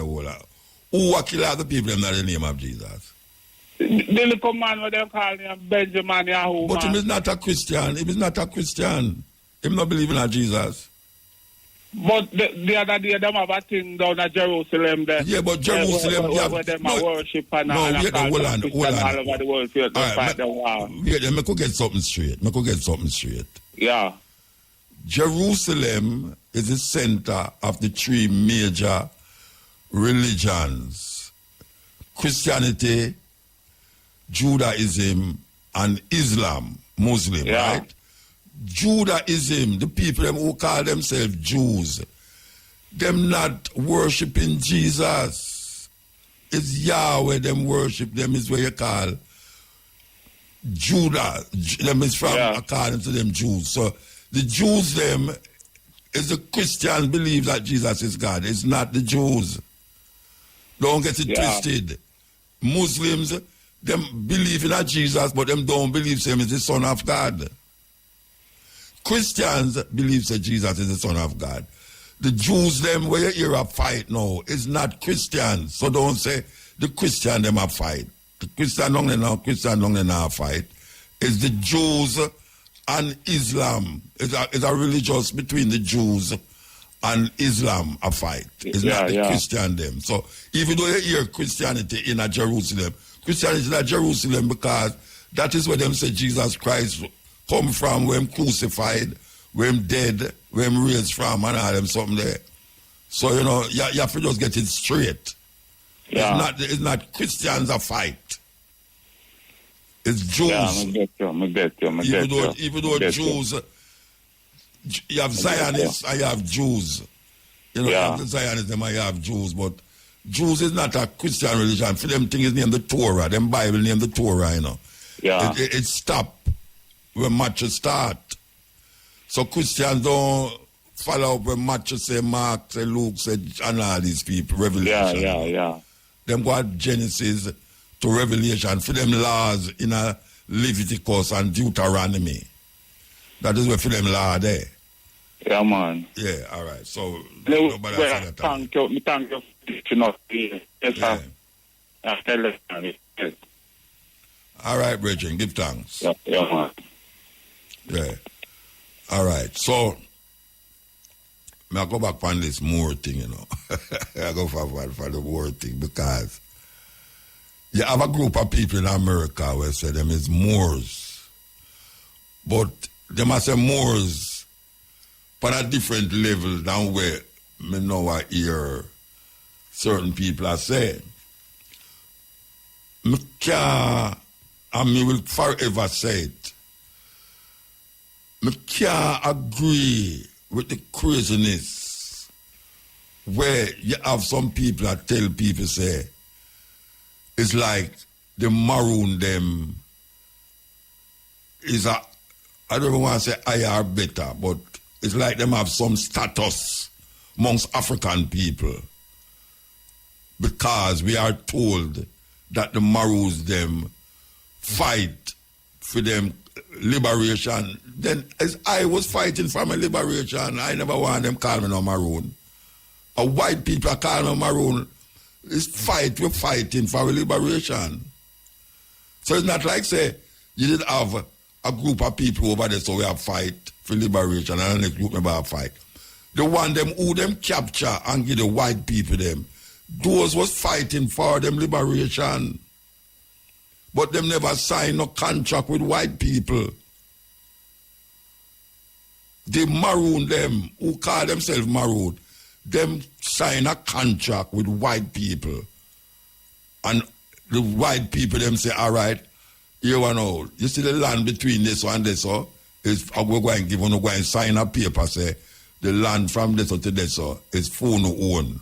Who are kill off the people in the name of Jesus? The little man what they call him Benjamin Yahu. But he is not a Christian. He is not a Christian. He not believing in Jesus. But the other day, them have a thing down at Jerusalem there. Yeah, but Jerusalem, where them worship and hold on. all over the world to fight the war. Wait, let me go get something straight. Yeah. Jerusalem is the center of the three major religions: Christianity, Judaism, and Islam, Muslim, right? Judaism, the people who call themselves Jews, them not worshiping Jesus. It's Yahweh them worship. Them is where you call Judah. Them is from according to them Jews. So the Jews them is the Christians believe that Jesus is God. It's not the Jews. Don't get it twisted. Muslims, them believe in Jesus, but them don't believe him is the Son of God. Christians believe that Jesus is the Son of God. The Jews, them, where you hear a fight now, is not Christians. So don't say the Christian, them a fight. The Christian long now fight. It's the Jews and Islam. It's a religious between the Jews and Islam a fight. It's not the Christian them. So even though you hear Christianity in a Jerusalem, Christianity in a Jerusalem because that is where them say Jesus Christ come from, where him crucified, where him dead, where him raised from, and all them something there. So, you know, you have to just get it straight. Yeah. It's not Christians a fight. It's Jews. Yeah, I get you. Even though Jews, you have Zionists and you have Jews. You know, you have the Zionists and you have Jews, but Jews is not a Christian religion. For them things is named the Torah. Them Bible named the Torah, you know. Yeah. It stopped when Matthew start. So Christians don't follow up when Matthew say Mark, say Luke, say and all these people, Revelation. Yeah. Them go at Genesis to Revelation for them laws in a Leviticus and Deuteronomy. That is where for them law there. Yeah, man. Yeah, all right. So nobody thank you for not being. Yes, yes. All right, Bridget, give thanks. Yeah, man. Yeah. All right. So I go back on this Moor thing, you know. I go for the Moor thing because you have a group of people in America where say them is Moors. But they must say Moors but at a different level than where me know I hear certain people are saying. Me can't, and me will forever say it, me can't agree with the craziness where you have some people that tell people say it's like the Maroon them is a, I don't even want to say higher or better, but it's like them have some status amongst African people because we are told that the Maroons them fight for them liberation. Then as I was fighting for my liberation, I never want them call me no Maroon. A white people are calling me Maroon. It's fight, we're fighting for our liberation. So it's not like say you did have a group of people over there so we have fight for liberation and the next group never fight. The one them who them capture and give the white people them, those was fighting for them liberation. But them never sign no contract with white people. They Maroon them, who call themselves Maroon, them sign a contract with white people. And the white people them say, all right, here one out. You see the land between this one and this one, is we're going to give one, go and sign a paper, say, the land from this one to this one is for no own.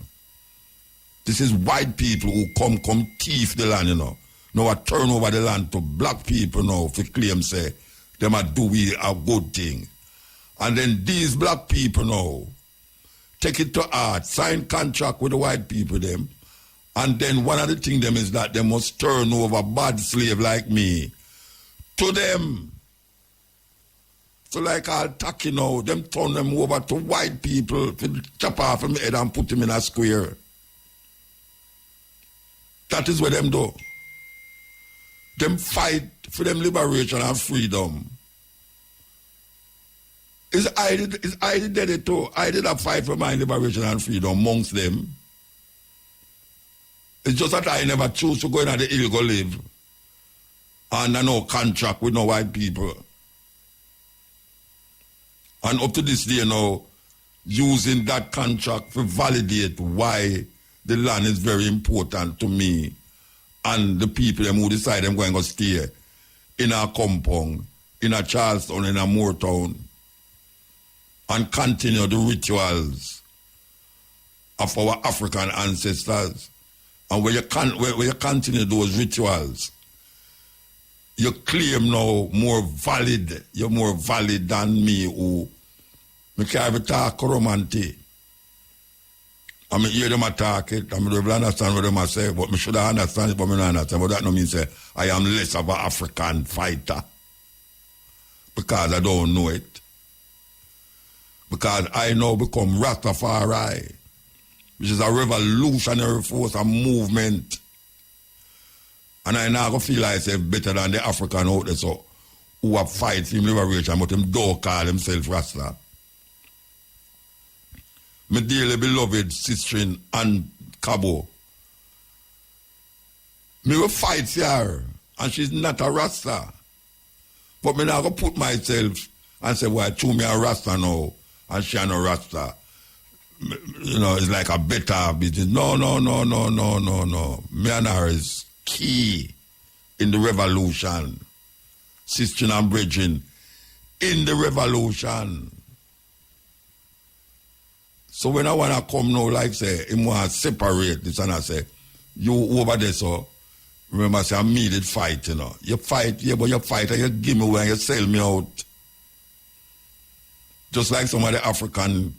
This is white people who come thief the land, you know. Now I turn over the land to black people now for claim say them are doing a good thing. And then these black people now take it to heart, sign contract with the white people them, and then one of the things them is that they must turn over bad slave like me to them. So like I'll tack you know, them turn them over to white people, chop off them head and put them in a square. That is what them do. Them fight for them liberation and freedom. I did it too. I did a fight for my liberation and freedom amongst them. It's just that I never choose to go in at the illegal live under no contract with no white people. And up to this day now, using that contract to validate why the land is very important to me and the people them who decide them going to stay in a compound, in a Charleston, in a Moortown, and continue the rituals of our African ancestors. And when you continue those rituals, you claim now more valid, you're more valid than me who me can't even talk romantic. I mean, hear them attack it. I mean, they will understand what they say, but me should have understand it, but me don't understand. But that no mean say I am less of an African fighter because I don't know it. Because I now become Rastafari, which is a revolutionary force, a movement. And I now feel myself better than the African out there, so who are fighting liberation, but them don't call themselves Rasta. My dearly beloved sister and Cabo. Me will fight her, and she's not a Rasta. But me now go put myself and say, well, true me a Rasta now, and she ain't a Rasta. You know, it's like a better business. No. Me and her is key in the revolution. sister and brethren in the revolution. So when I want to come now, like say, him want to separate this and I say, you over there, so remember, say, I made it fight, you know. You fight, yeah, but you fight and you give me away and you sell me out. Just like some of the African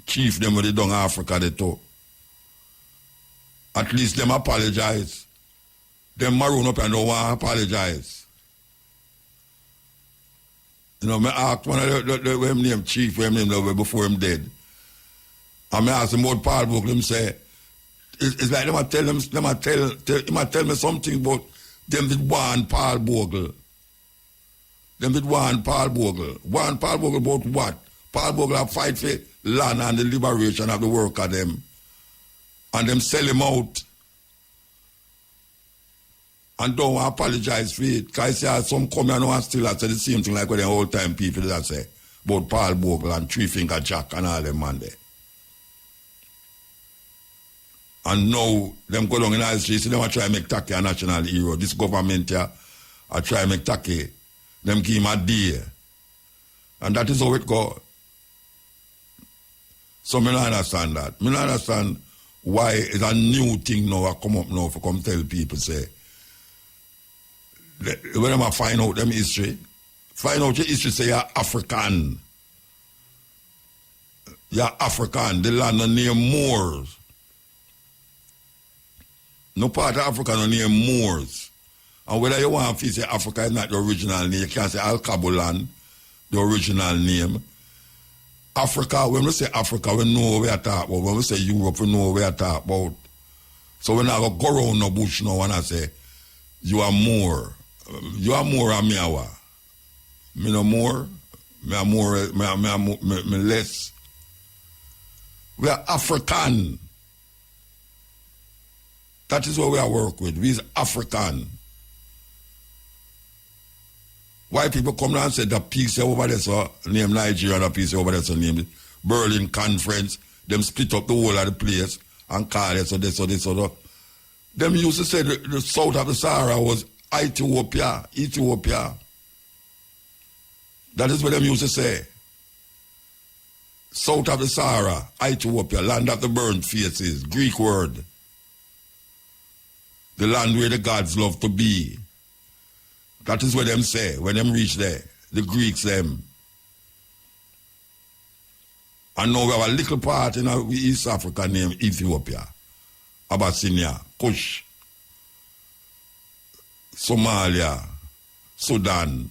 chief, them when they done Africa, they talk. At least them apologize. Them maroon up and don't want to apologize. You know, I asked one of the name chief, him name before him dead. And I asked him about Paul Bogle, him say, it's like they might tell me something about them did want Paul Bogle. Them did want Paul Bogle. Want Paul Bogle about what? Paul Bogle have fight for land and the liberation of the work of them. And them sell him out. And don't apologize for it. Because I see some come here now and still say the same thing like what the whole time people that say about Paul Bogle and Three Finger Jack and all them man there. And now, them go down in the streets, them are trying to make Taki a national hero. This government here are trying to make Taki, them give him a day. And that is how it goes. So I don't understand that. I don't understand why it's a new thing now I come up now for come tell people, say, when I find out them history, find out your history, say you're African. You're African. The land name Moors. No part of Africa no name Moors. And whether you want to say Africa is not the original name, you can't say Al-Kabulan, the original name. Africa, when we say Africa, we know what we are talking about. When we say Europe, we know what we are talking about. So when I go around the bush now and I say, you are more. You are more than me. Me no more. Me less. We are African. That is what we are work with. We is African. White people come down and say the peace over there, so name Nigeria, the peace over there, so name Berlin Conference. Them split up the whole of the place and call it so this, so this, so that. Them used to say the south of the Sahara was Ethiopia. That is what them used to say. South of the Sahara, Ethiopia, land of the burnt faces, Greek word. The land where the gods love to be. That is what them say when them reach there. The Greeks them. And now we have a little part in East Africa named Ethiopia, Abyssinia, Kush, Somalia, Sudan,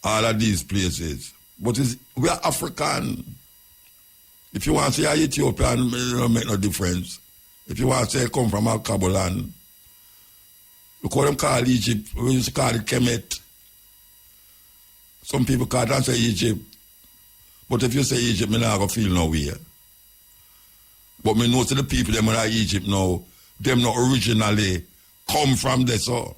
all of these places. But we are African. If you want to say Ethiopian, it don't make no difference. If you want to say come from Al-Kabulan, we call Egypt, we used to call it Kemet. Some people call it and say Egypt. But if you say Egypt, I'm not going to feel no way. But me know to the people them in Egypt now, them not originally come from there, so.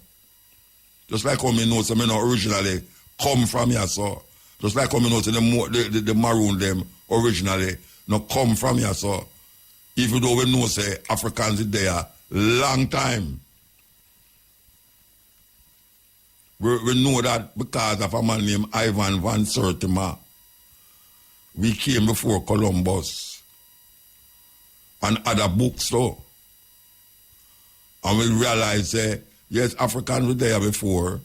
Just like how me know to me not originally come from here, so. Just like how me know to the Maroon them originally not come from here, so. Even though we know say Africans is there long time. We know that because of a man named Ivan van Sertima. We came before Columbus and other books though. And we realize yes, Africans were there before.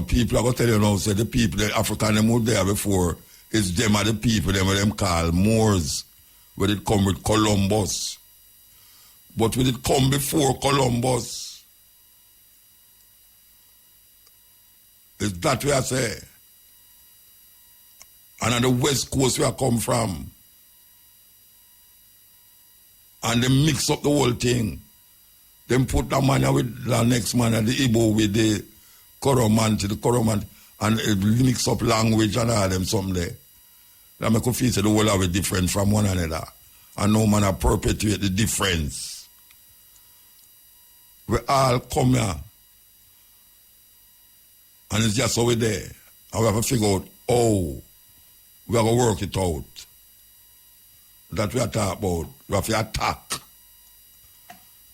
People are going to tell you now, say the people, the Africans were there before, it's them are the people, them call Moors. When it come with Columbus. But when it come before Columbus, it's that way I say. And on the west coast where I come from. And they mix up the whole thing. Then put the man with the next man and the Igbo with the Coromant, and it mix up language and all them something there. That make you feel the whole of it different from one another. And no man perpetuate the difference. We all come here. And it's just over there. And we have to figure out how we have to work it out. That we are talking about. We have to attack.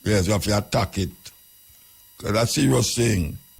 Yes, we have to attack it. Because that's a serious thing.